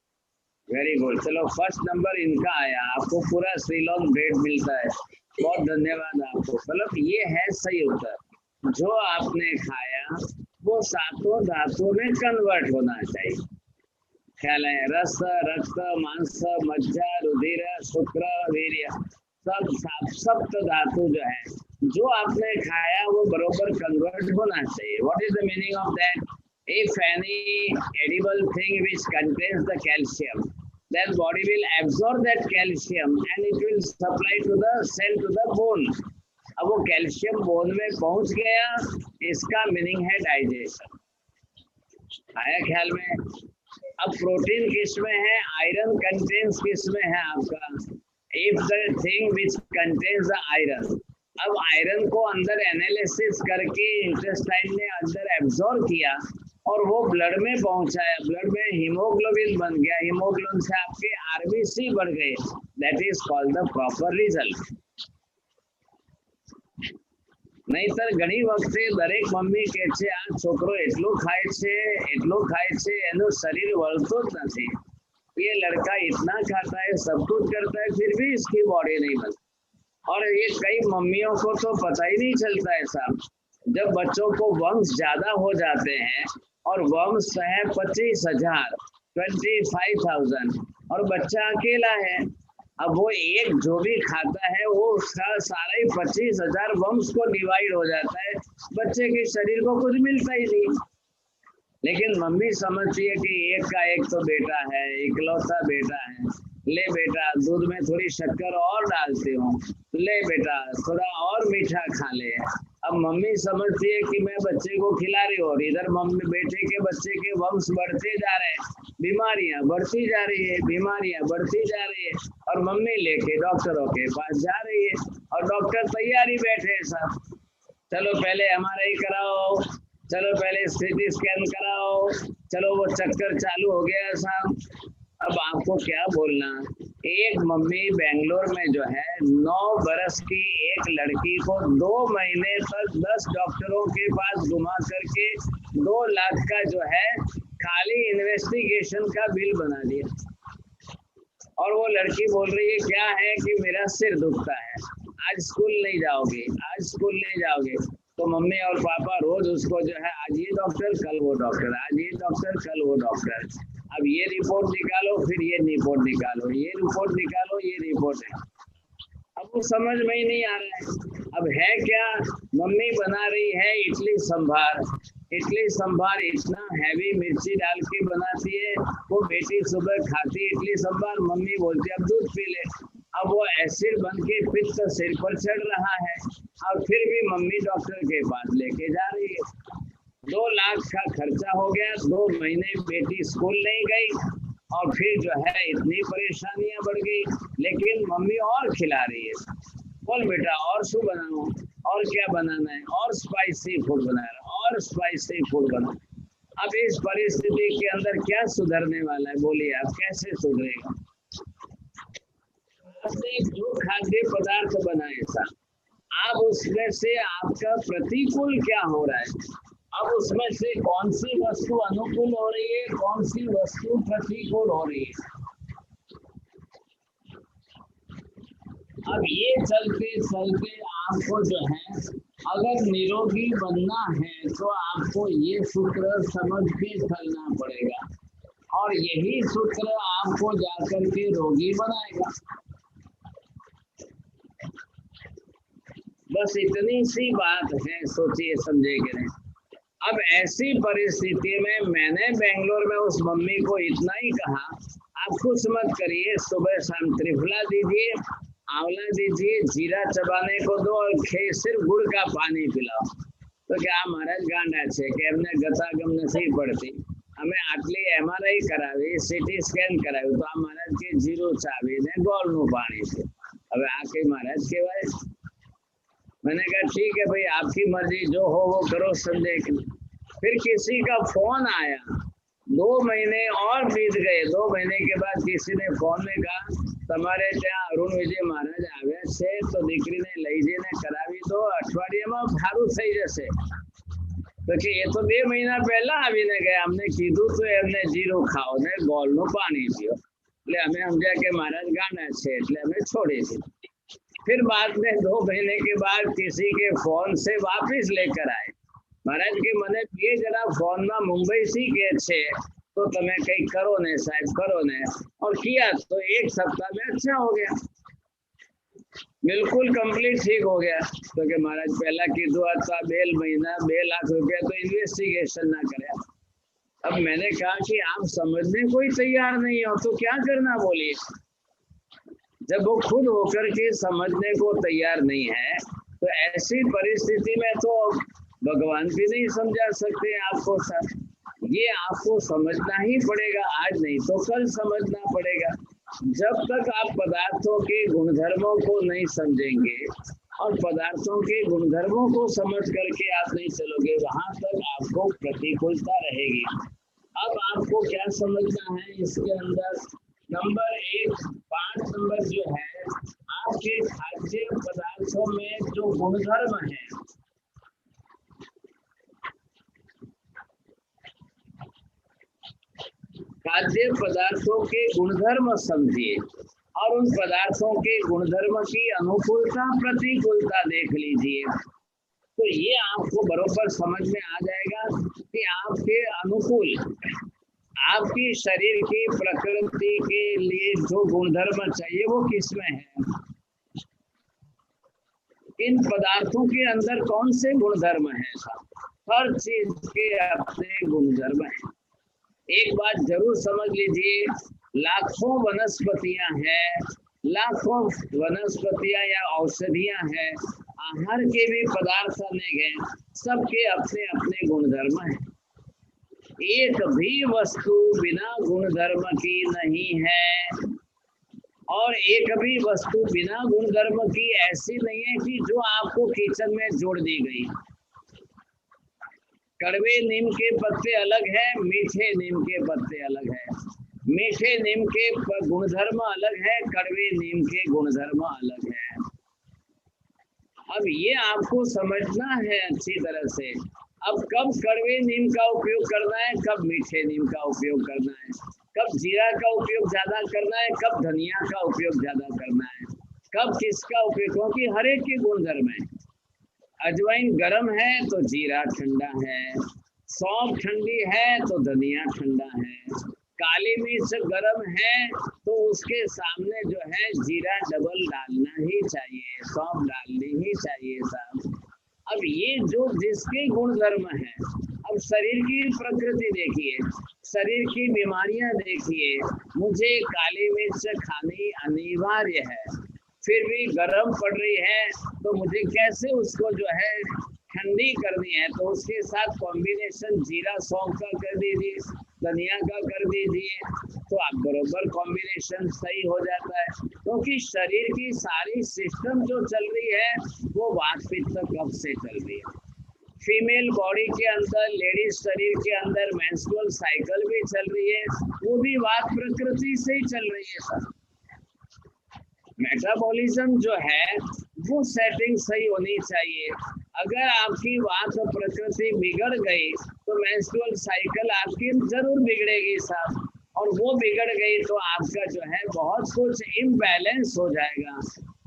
वेरी गुड, चलो फर्स्ट नंबर इनका आया, आपको पूरा श्रीलॉन ब्रेड मिलता है, बहुत धन्यवाद आपको। मतलब ये है सही उत्तर, जो आपने खाया वो सातों धातुओं में कन्वर्ट होना चाहिए। ख्याल है? रस, रक्त, मांस, मज्जा, रुधिर, शुक्र, वीर्य, सब सप्त धातु जो है जो आपने खाया वो बरोबर कन्वर्ट होना चाहिए। What is the meaning of that? If any edible thing which contains the calcium, then body will absorb that calcium and it will supply to the cell, to the bone. अब वो calcium bone में पहुंच गया, इसका meaning है digestion. आया ख्याल में? अब प्रोटीन किस में है, आयरन कंटेन्स किस में है आपका? If the thing which contains the iron, अब आयरन को अंदर एनालिसिस करके इंटेस्टाइन ने अंदर एब्जॉर्ब किया और वो ब्लड में पहुंचाया, ब्लड में हीमोग्लोबिन बन गया, हीमोग्लोबिन से आपके आरबीसी बढ़ गए, that is called the proper result. નહીતર ઘણી વખતે દરેક મમ્મી કહે છે આ છોકરો એટલું ખાય છે એનું શરીર વળતો જ નથી, ये लड़का इतना खाता है, सब कुछ करता है, फिर भी इसकी बॉडी नहीं बनती। और ये कई मम्मियों को तो पता ही नहीं चलता है साहब, जब बच्चों को वंश ज्यादा हो जाते हैं और वंश है 25,000, 25,000 और बच्चा अकेला है, अब वो एक जो भी खाता है वो उसका सारा ही 25,000 वंश को डिवाइड हो जाता है, बच्चे के शरीर को कुछ मिलता ही नहीं। लेकिन मम्मी समझती है कि एक का एक तो बेटा है, इकलौता बेटा है, ले बेटा दूध में थोड़ी शक्कर और डालती हूँ, ले बेटा थोड़ा और मीठा खा ले, अब मम्मी समझती है कि मैं बच्चे को खिला रही हूँ और इधर मम्मी बेटे के बच्चे के वंश बढ़ते जा रहे हैं, बीमारियां बढ़ती जा रही है, बीमारियां बढ़ती जा रही है, और मम्मी लेके डॉक्टरों के पास जा रही है और डॉक्टर तैयारी बैठे हैं सब, चलो पहले MRI कराओ, चलो पहले CT स्कैन कराओ, चलो वो चक्कर चालू हो गया साहब। अब आपको क्या बोलना, एक मम्मी बेंगलोर में जो है 9 बरस की एक लड़की को 2 महीने तक 10 डॉक्टरों के पास घुमा करके 2 लाख का जो है खाली इन्वेस्टिगेशन का बिल बना दिया, और वो लड़की बोल रही है क्या है कि मेरा सिर दुखता है, आज स्कूल नहीं जाओगे, आज स्कूल नहीं जाओगे। तो मम्मी और पापा रोज उसको जो है आज ये डॉक्टर कल वो डॉक्टर, आज ये डॉक्टर कल वो डॉक्टर, अब ये रिपोर्ट निकालो फिर ये रिपोर्ट निकालो, ये रिपोर्ट निकालो ये रिपोर्ट है। अब वो समझ में ही नहीं आ रहा है। अब है क्या, मम्मी बना रही है इडली संभार, इडली संभार इतना हैवी मिर्ची डाल के बनाती है, वो बेटी सुबह खाती इडली संभार, मम्मी बोलती है अब दूध पी ले। अब वो एसिड बन के पित्त सिर पर चढ़ रहा है और फिर भी मम्मी डॉक्टर के पास लेके जा रही है। 2 लाख का खर्चा हो गया, 2 महीने बेटी स्कूल नहीं गई और फिर जो है इतनी परेशानियां बढ़ गई, लेकिन मम्मी और खिला रही है। बोल बेटा और शू बनाऊं, और क्या बनाना है, और स्पाइसी फूड बना रहा, और स्पाइसी फूड बना। अब इस परिस्थिति के अंदर क्या सुधरने वाला है, बोलिए आप कैसे सुधरेगा। जो खाद्य पदार्थ बनाए था, अब उसमें से आपका प्रतिकूल क्या हो रहा है, अब उसमें से कौन सी वस्तु अनुकूल हो रही है, कौन सी वस्तु प्रतिकूल हो रही है। अब ये चलते चलते आपको जो है अगर निरोगी बनना है तो आपको ये सूत्र समझ के चलना पड़ेगा, और यही सूत्र आपको जाकर के रोगी बनाएगा। बस इतनी सी बात है, सोचिए समझे कि नहीं। अब ऐसी परिस्थिति में मैंने बेंगलोर में उस मम्मी को इतना ही कहा, आप कुछ मत करिए, सुबह शाम त्रिफला दीजिए, आंवला दीजिए, जीरा चबाने को दो और सिर्फ गुड़ का पानी पिलाओ। तो क्या महाराज गांडा छे कि एमने गतागम नहीं पड़ती, हमें आटली MRI करावी, CT स्केन करावी, तो आ महाराज के जीरो चावी ने गोलનું पानी છે। હવે આ કઈ महाराज કહેવાય। मैंने कहा ठीक है भाई, आपकी मर्जी, जो हो वो करो संदेह। फिर किसी का फोन आया, 2 महीने और बीत गए, 2 महीने के बाद किसी ने फोन में कहा તમારે ત્યાં અરુણ વિજય મહારાજ આવ્યા છે તો દીકરીને લઈ જઈને કરાવી દો, અઠવાડિયામાં સારું થઈ જશે। તો કે એ તો 2 મહિના પહેલા આવીને ગયા, અમને કીધું તો એમને જીરું ખાઓ ને ગોળનું પાણી પીઓ, એટલે અમે સમજ્યા કે મહારાજ ગાંડા છે એટલે અમે છોડી દીધું। फिर बाद में 2 महीने के बाद किसी के फोन से वापस लेकर आए, महाराज के મને બે જણા ફોનમાં મુંબઈથી કે છે तो તમે કઈ કરો ને સાહેબ, કરો ને, और किया तो 1 सप्ताह में अच्छा हो गया, बिल्कुल कंप्लीट ठीक हो गया। तो कि महाराज पहला कीधु था 2 महीना 2 लाख रुपया तो इन्वेस्टिगेशन ना करे। अब मैंने कहा कि आप समझने कोई तैयार नहीं हो तो क्या करना, बोलिए। जब वो खुद होकर के समझने को तैयार नहीं है तो ऐसी परिस्थिति में तो भगवान भी नहीं समझा सकते आपको सर। ये आपको समझना ही पड़ेगा, आज नहीं तो कल समझना पड़ेगा। जब तक आप पदार्थों के गुणधर्मों को नहीं समझेंगे और पदार्थों के गुणधर्मों को समझ करके आप नहीं चलोगे, वहां तक आपको प्रतिकूलता रहेगी। अब आपको क्या समझना है इसके अंदर, नंबर 1 5 नंबर जो है, आपके खाद्य पदार्थों में जो गुणधर्म है, खाद्य पदार्थों के गुणधर्म समझिए और उन पदार्थों के गुणधर्म की अनुकूलता प्रतिकूलता देख लीजिए, तो ये आपको बरोबर समझ में आ जाएगा कि आपके अनुकूल, आपकी शरीर की प्रकृति के लिए जो गुणधर्म चाहिए वो किसमें है, इन पदार्थों के अंदर कौन से गुणधर्म है। हर चीज के अपने गुणधर्म है। एक बात जरूर समझ लीजिए, लाखों वनस्पतियां हैं, लाखों वनस्पतियां या औषधियां हैं, आहार के भी पदार्थ अनेक हैं, सबके अपने अपने गुणधर्म हैं। एक भी वस्तु बिना गुणधर्म की नहीं है, और एक भी वस्तु बिना गुणधर्म की ऐसी नहीं है कि जो आपको किचन में जोड़ दी गई। कड़वे नीम के पत्ते अलग है, मीठे नीम के पत्ते अलग है। मीठे नीम के गुणधर्म अलग है, कड़वे नीम के गुणधर्म अलग है। अब ये आपको समझना है अच्छी तरह से। अब कब कड़वे नीम का उपयोग करना है, कब मीठे नीम का उपयोग करना है, कब जीरा का उपयोग ज्यादा करना है, कब धनिया का उपयोग ज्यादा करना है, कब किसका उपयोग, क्योंकि हर एक के गुणधर्म है। अजवाइन गर्म है तो जीरा ठंडा है, सौंफ ठंडी है तो धनिया ठंडा है, काली मिर्च गर्म है तो उसके सामने जो है जीरा डबल डालना ही चाहिए, सौंफ डालनी ही चाहिए साहब। अब ये जो जिसके गुणधर्म है, अब शरीर की प्रकृति देखिए, शरीर की बीमारियां देखिए, मुझे काली मिर्च खानी अनिवार्य है, फिर भी गर्म पड़ रही है तो मुझे कैसे उसको जो है ठंडी करनी है, तो उसके साथ कॉम्बिनेशन जीरा सौंफ का कर दीजिए, धनिया का कर दीजिए, तो आप बरोबर कॉम्बिनेशन सही हो जाता है। क्योंकि शरीर की सारी सिस्टम जो चल रही है वो वात पित्त कफ से चल रही है। फीमेल बॉडी के अंदर, लेडीज शरीर के अंदर मेंस्ट्रुअल साइकिल भी चल रही है, वो भी वात प्रकृति से ही चल रही है सर। मेटाबॉलिज्म जो है वो सेटिंग सही होनी चाहिए। अगर आपकी वात प्रकृति बिगड़ गई तो मेंस्ट्रुअल साइकिल आपकी जरूर बिगड़ेगी साहब, और वो बिगड़ गई तो आपका जो है बहुत कुछ इम्बैलेंस हो जाएगा,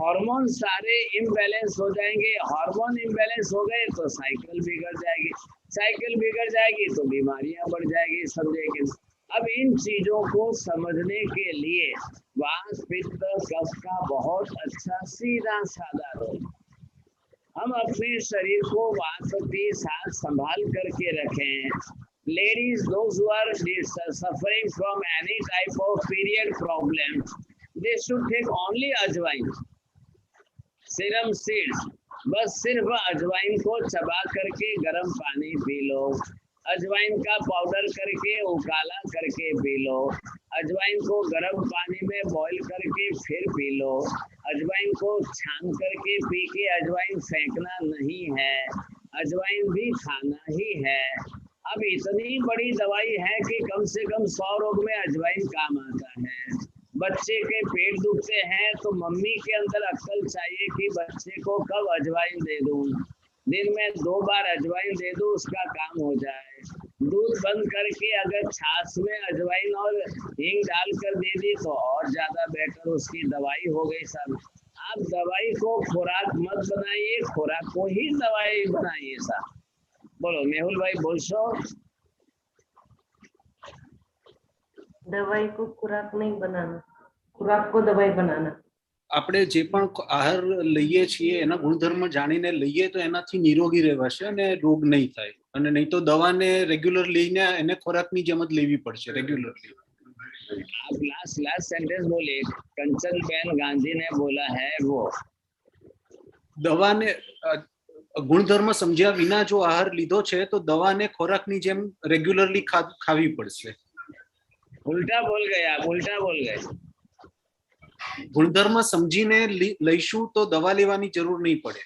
हार्मोन सारे इम्बैलेंस हो जाएंगे। हार्मोन इम्बैलेंस हो गए तो साइकिल बिगड़ जाएगी, साइकिल बिगड़ जाएगी तो बीमारियां बढ़ जाएगी, समझे कि। अब इन चीजों को समझने के लिए वात पित्त कफ का बहुत अच्छा सीधा साधा रोग, हम अपने शरीर को वात के साथ संभाल करके रखें। Ladies those who are suffering from any type of period problem, they should take only अजवाइन, सीरम सीड्स, बस सिर्फ अजवाइन को चबा करके गर्म पानी पी लो, अजवाइन का पाउडर करके उकाला करके पी लो, अजवाइन को गर्म पानी में बॉईल करके फिर पी लो, अजवाइन को छान करके पी के अजवाइन फेंकना नहीं है, अजवाइन भी खाना ही है। अब इतनी बड़ी दवाई है कि कम से कम 100 रोग में अजवाइन काम आता है। बच्चे के पेट दुखते हैं तो मम्मी के अंदर अक्ल चाहिए कि बच्चे को कब अजवाइन दे दूं, दिन में 2 बार अजवाइन दे दूं, उसका काम हो जाए। दूध बंद करके अगर छाछ में अजवाइन और हींग डाल कर दे दी तो और ज्यादा बेटर, उसकी दवाई हो गई सब। आप दवाई को खुराक मत बनाइए, खुराक को ही दवाई बनाइए साहब। बोलो मेहुल भाई बोलशो। दवाई को खुराक नहीं बनाना, खुराक को दवाई बनाना। આપણે જે પણ આહાર લઈએ છીએ એના ગુણધર્મ જાણીને લઈએ તો એનાથી નિરોગી રહેવાશે અને રોગ નહીં થાય, અને નહીં તો દવાને રેગ્યુલર લઈને એને ખોરાકની જેમ જ લેવી પડશે રેગ્યુલરલી। आप लास्ट सेंटेंस बोलिए, कंचन बेन गांधी ने बोला है वो દવાને ગુણધર્મ સમજ્યા વિના જો આહાર લીધો છે તો દવાને ખોરાકની જેમ રેગ્યુલરલી ખાવી પડશે। उल्टा बोल गए आप, उल्टा बोल गए। गुणधर्म समझीने लईशु तो दवा लेवानी जरूर नहीं पड़े।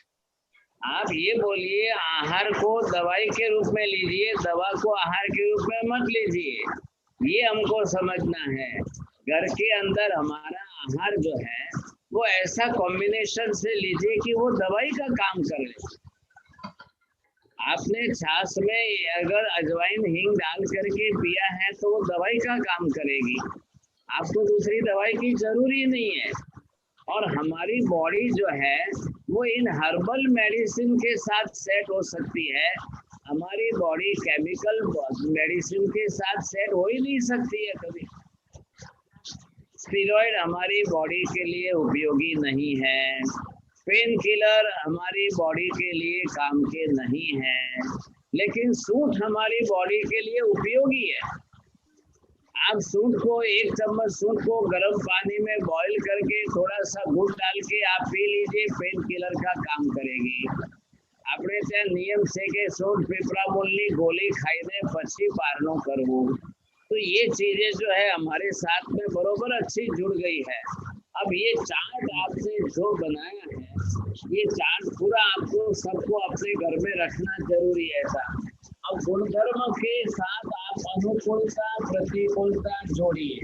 आप ये बोलिए आहार को दवाई के रूप में लीजिए, दवा को आहार के रूप में मत लीजिए, ये हमको समझना है। घर के अंदर हमारा आहार जो है वो ऐसा कॉम्बिनेशन से लीजिए कि वो दवाई का काम कर ले। आपने छाछ में अगर अजवाइन हींग डाल करके पिया है तो वो दवाई का काम करेगी, आपको दूसरी दवाई की जरूरी नहीं है। और हमारी बॉडी जो है वो इन हर्बल मेडिसिन के साथ सेट हो सकती है, हमारी बॉडी केमिकल मेडिसिन के साथ सेट हो ही नहीं सकती है कभी। स्टेरॉइड हमारी बॉडी के लिए उपयोगी नहीं है, पेन किलर हमारी बॉडी के लिए काम के नहीं है, लेकिन सूट हमारी बॉडी के लिए उपयोगी है। अब सूंठ को 1 चम्मच सूंठ को गर्म पानी में बॉईल करके थोड़ा सा गुड़ डाल के आप पी लीजिए, पेन किलर का काम करेगी। આપણે ત્યાં નિયમ છે કે सूंठ पीपरा मूलनी गोली खाઈને પછી પારનો કરવું। तो ये चीजें जो है हमारे साथ में बरोबर अच्छी जुड़ गई है। अब ये चार्ट आपने जो बनाया है, ये चार्ट पूरा आपको सबको अपने घर में रखना जरूरी है था। अब गुणधर्म के साथ आप अनुकूलता प्रतिकूलता जोड़िए।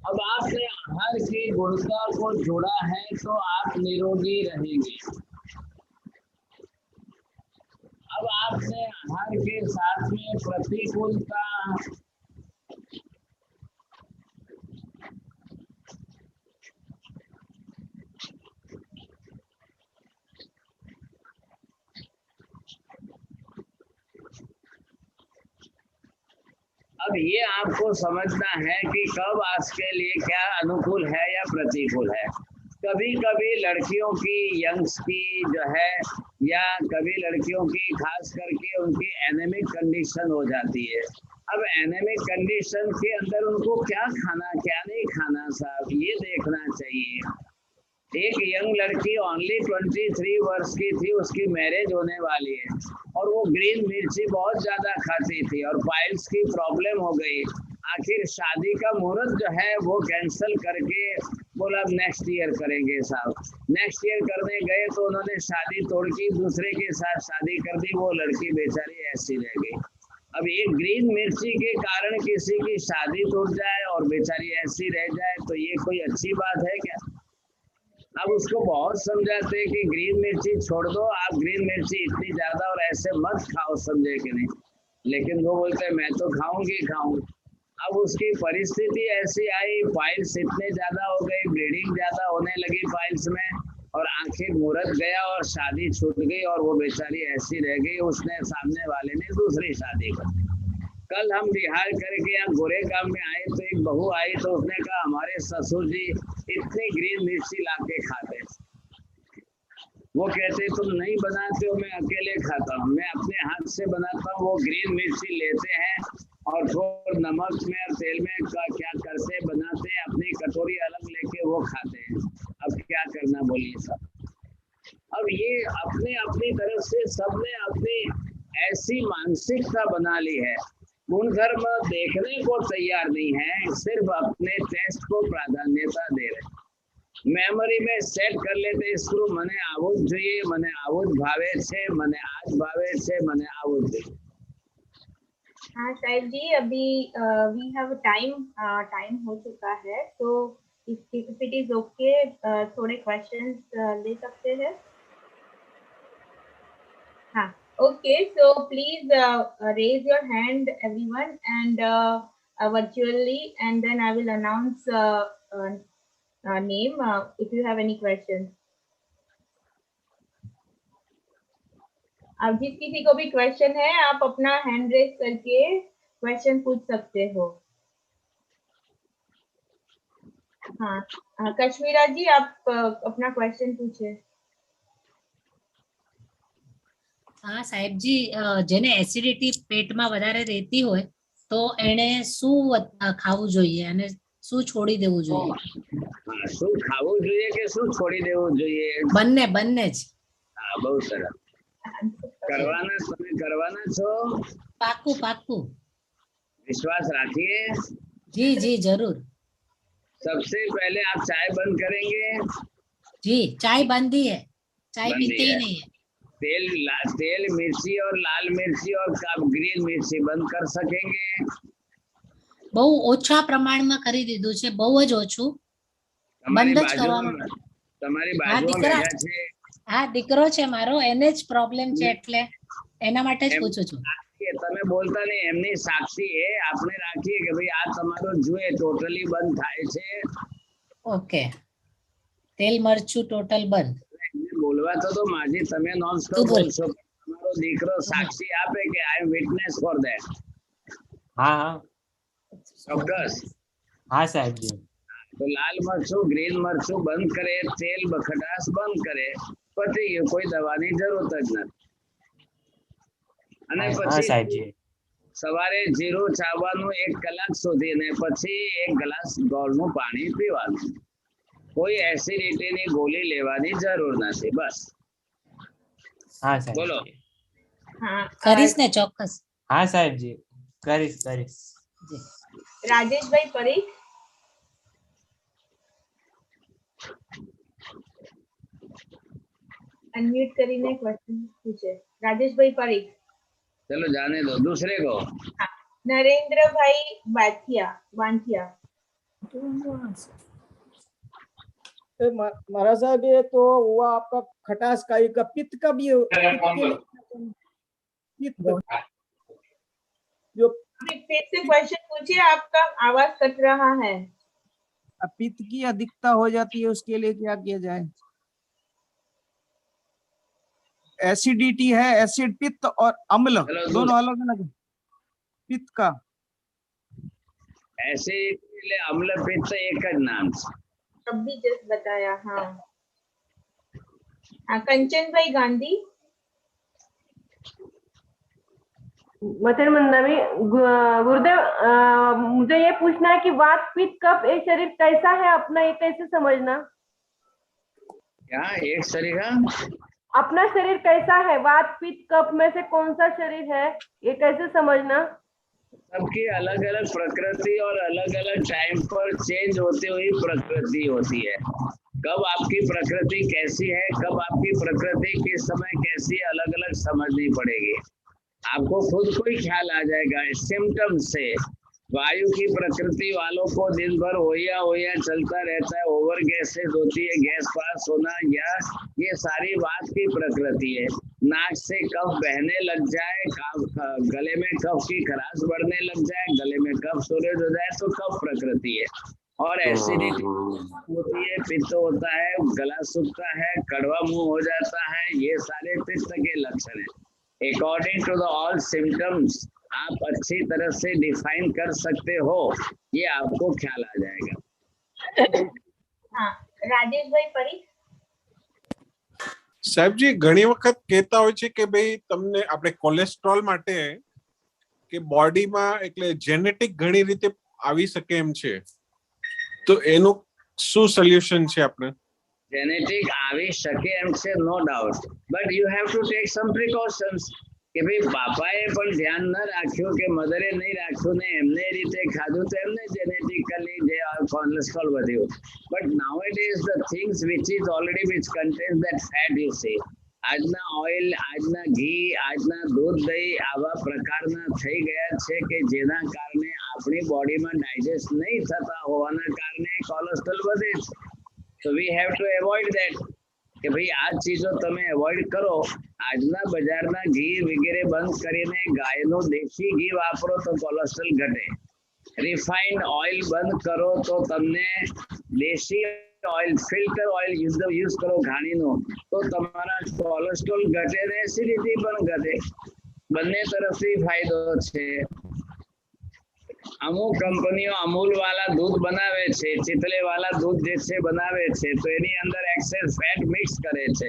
अब आपने आहार की गुणता को जोड़ा है तो आप निरोगी रहेंगे। अब आपने आहार के साथ में प्रतिकूलता अब ये आपको समझना है कि कब आपके लिए क्या अनुकूल है या प्रतिकूल है। कभी कभी लड़कियों की यंग्स की जो है या कभी लड़कियों की खास करके उनकी एनेमिक कंडीशन हो जाती है। अब एनेमिक कंडीशन के अंदर उनको क्या खाना क्या नहीं खाना साहब ये देखना चाहिए। एक यंग लड़की ओनली 23 वर्ष की थी, उसकी मैरिज होने वाली है और वो ग्रीन मिर्ची बहुत ज्यादा खाती थी और पाइल्स की प्रॉब्लम हो गई। आखिर शादी का मुहूर्त जो है वो कैंसिल करके बोला नेक्स्ट ईयर करेंगे साहब। नेक्स्ट ईयर करने गए तो उन्होंने शादी तोड़ की, दूसरे के साथ शादी कर दी। वो लड़की बेचारी ऐसी रह गई। अब ये ग्रीन मिर्ची के कारण किसी की शादी टूट जाए और बेचारी ऐसी रह जाए तो ये कोई अच्छी बात है क्या? अब उसको बहुत समझाते हैं कि ग्रीन मिर्ची छोड़ दो, आप ग्रीन मिर्ची इतनी ज्यादा और ऐसे मत खाओ, समझे कि नहीं। लेकिन वो बोलते हैं मैं तो खाऊंगी। अब उसकी परिस्थिति ऐसी आई, पाइल्स इतने ज्यादा हो गई, ब्लीडिंग ज्यादा होने लगी पाइल्स में और आखिर मुहूर्त गया और शादी छूट गई और वो बेचारी ऐसी रह गई। उसने सामने वाले ने दूसरी शादी कर। कल हम बिहार करके यहाँ गोरेगांव में आए तो एक बहू आई तो उसने कहा हमारे ससुर जी इतनी ग्रीन मिर्ची लाके खाते। वो कहते तुम नहीं बनाते हो, मैं अकेले खाता हूँ, मैं अपने हाथ से बनाता हूँ। वो ग्रीन मिर्ची लेते हैं और थोड़ा नमक में और तेल में क्या करते बनाते हैं, अपनी कटोरी अलग लेके वो खाते हैं। अब क्या करना बोलिए सब। अब ये अपने अपनी तरफ से सबने अपनी ऐसी मानसिकता बना ली है, गुणधर्म देखने को तैयार नहीं है, सिर्फ अपने टेस्ट को प्राधान्यता दे रहे। मेमोरी में सेट कर लेते इसको मने आवुज જોઈએ, મને આવું જ ભાવે છે, મને આ જ ભાવે છે, મને આવું જ જોઈએ। हाँ साहिब जी, अभी वी हैव टाइम हो चुका है तो इफ इट इज ओके थोड़े क्वेश्चंस ले सकते हैं। हाँ okay, so please raise your hand everyone and virtually and then I will announce name if you have any questions। अब जिस किसी को भी क्वेश्चन है आप अपना हैंड रेज करके क्वेश्चन पूछ सकते हो। हाँ कश्मीरा जी आप अपना क्वेश्चन पूछे। હા સાહેબજી, જેને એસિડિટી પેટમાં વધારે રહેતી હોય તો એને શું ખાવું જોઈએ અને શું છોડી દેવું જોઈએ? શું ખાવું જોઈએ કે શું છોડી દેવું જોઈએ? બંને જ। હા બહુ સરસ। કરવાના તમે કરવાના છો? પાક્કું। विश्वास राखिए। जी जरूर। सबसे पहले आप चाय बंद करेंगे? जी चाय बंद ही है, चाय पीते ही नहीं है। तेल मिर्ची और लाल मिर्ची और ग्रीन मिर्ची बंद कर सकेंगे? બહુ ઓછા પ્રમાણમાં કરી દીધું છે, બહુ જ ઓછું, બંધ જ કરવાનું। તમારી બાજુમાં બેઠા છે? હા દીકરો છે મારો, એને જ પ્રોબ્લેમ છે એટલે એના માટે જ પૂછું છું। તમે બોલતા નહીં, એમની સાક્ષી એ આપણે રાખીએ કે ભાઈ આ તમારો જોઈએ ટોટલી બંધ થાય છે। ઓકે, તેલ મરચું ટોટલ બંધ। બોલવા તો માજી તમે નોન સ્ટોપ બોલશો, તમારો દીકરો સાક્ષી આપે કે આઈ એમ વિટનેસ ફોર ધેટ। હા ચોક્કસ। हाँ साहब जी। तो लाल मरचू ग्रीन मरचू बंद करे, तेल खटास बंद करे, पति कोई दवा की जरूरत ज नहीं। અને હા પછી સાહેબજી સવારે જીરું ચાવવાનું 1 કલાક સુધી ને પછી 1 ગ્લાસ ગોળનું પાણી પીવાનું. કોઈ એસિડિટીની ગોળી લેવાની જરૂર નથી. બસ હા બોલો. સાહેબજી હા કરીશ ને ચોક્કસ. હા સાહેબજી કરીશ કરીશ. જી. રાજેશભાઈ પરીખ. अनम्यूट કરીને क्वेश्चन पूछे राजेशभाई परीख. चलो जाने दो, दूसरे को. नरेंद्र भाई बाथिया वांथिया. तो महाराज साहब ये तो हुआ आपका खटास का पित्त का भी पित्त जो फिर से क्वेश्चन पूछिए, आपका आवाज कट रहा है. पित्त की अधिकता हो जाती है उसके लिए क्या किया जाए? एसिडिटी है, एसिड पित्त और अम्ल दोनों अलग अलग. पित्त का एसिड अम्ल पित्त एक જ નામ છે. अभी जस्ट बताया. हाँ कंचन भाई गांधी. मथुर मंदावी गुरुदेव, मुझे ये पूछना है कि वात पित्त कफ एक शरीर कैसा है अपना, ये कैसे समझना? क्या एक शरीर है? अपना शरीर कैसा है, वात पित्त कफ में से कौन सा शरीर है, ये कैसे समझना? सबकी अलग अलग प्रकृति और अलग अलग टाइम पर चेंज होती हुई प्रकृति होती है. कब आपकी प्रकृति कैसी है, कब आपकी प्रकृति किस समय कैसी है, अलग अलग समझनी पड़ेगी. आपको खुद को ही ख्याल आ जाएगा सिम्टम से. वायु की प्रकृति वालों को दिन भर होया होया चलता रहता है, ओवर गैसेज होती है, गैस पास होना, या ये सारी बात की प्रकृति है. नाक से कफ बहने लग जाए, गले में कफ की खराश बढ़ने लग जाए, गले में कफ स्टोरेज हो जाए तो कफ प्रकृति है. और एसिडिटी होती है, पित्त होता है, गला सूखता है, कड़वा मुंह हो जाता है, ये सारे पित्त के लक्षण है. According to the all symptoms आप अच्छी तरह से डिफाइन कर सकते हो, ये आपको ख्याल आ जाएगा. हाँ राजेश भाई परीख. સાહેબજી ઘણી વખત કહેતા હોય છે કે ભાઈ તમને આપણે કોલેસ્ટ્રોલ માટે કે બોડીમાં એટલે જેનેટિક ઘણી રીતે આવી શકે એમ છે, તો એનું શું સોલ્યુશન છે આપણે? जेनेटिक આવી શકે એમ છે, no doubt, but you have to take some precautions. કે ભાઈ બાપાએ પણ ધ્યાન ન રાખ્યું કે મધરે નહીં રાખ્યું ને એમને રીતે ખાધું તો એમને જેનેટિકલી જે કોલેસ્ટ્રોલ વધ્યું. But nowadays the things which is already which contains that fat you see, આજના ઓઇલ, આજના ઘી, આજના દૂધ, દહીં આવા પ્રકારના થઈ ગયા છે કે જેના કારણે આપણી બોડીમાં ડાયજેસ્ટ નહીં થતા હોવાના કારણે કોલેસ્ટ્રોલ વધે છે. So we have to avoid that. કે ભાઈ આ ચીજો તમે એવોઇડ કરો. આજના બજારના ઘી વગેરે બંધ કરીને ગાયનું દેશી ઘી વાપરો તો કોલેસ્ટ્રોલ ઘટે. રિફાઇન્ડ ઓઇલ બંધ કરો તો તમને દેશી ઓઇલ, ફિલ્ટર ઓઇલ યુઝ કરો ઘાણીનો, તો તમારા કોલેસ્ટ્રોલ ઘટે ને એસિડિટી પણ ઘટે. બંને તરફથી ફાયદો છે. અમુક કંપનીઓ અમૂલ વાળા दूध બનાવે છે, ચિતલે વાળા दूध જે છે બનાવે છે, તો એની અંદર એક્સેસ ફેટ મિક્સ કરે છે.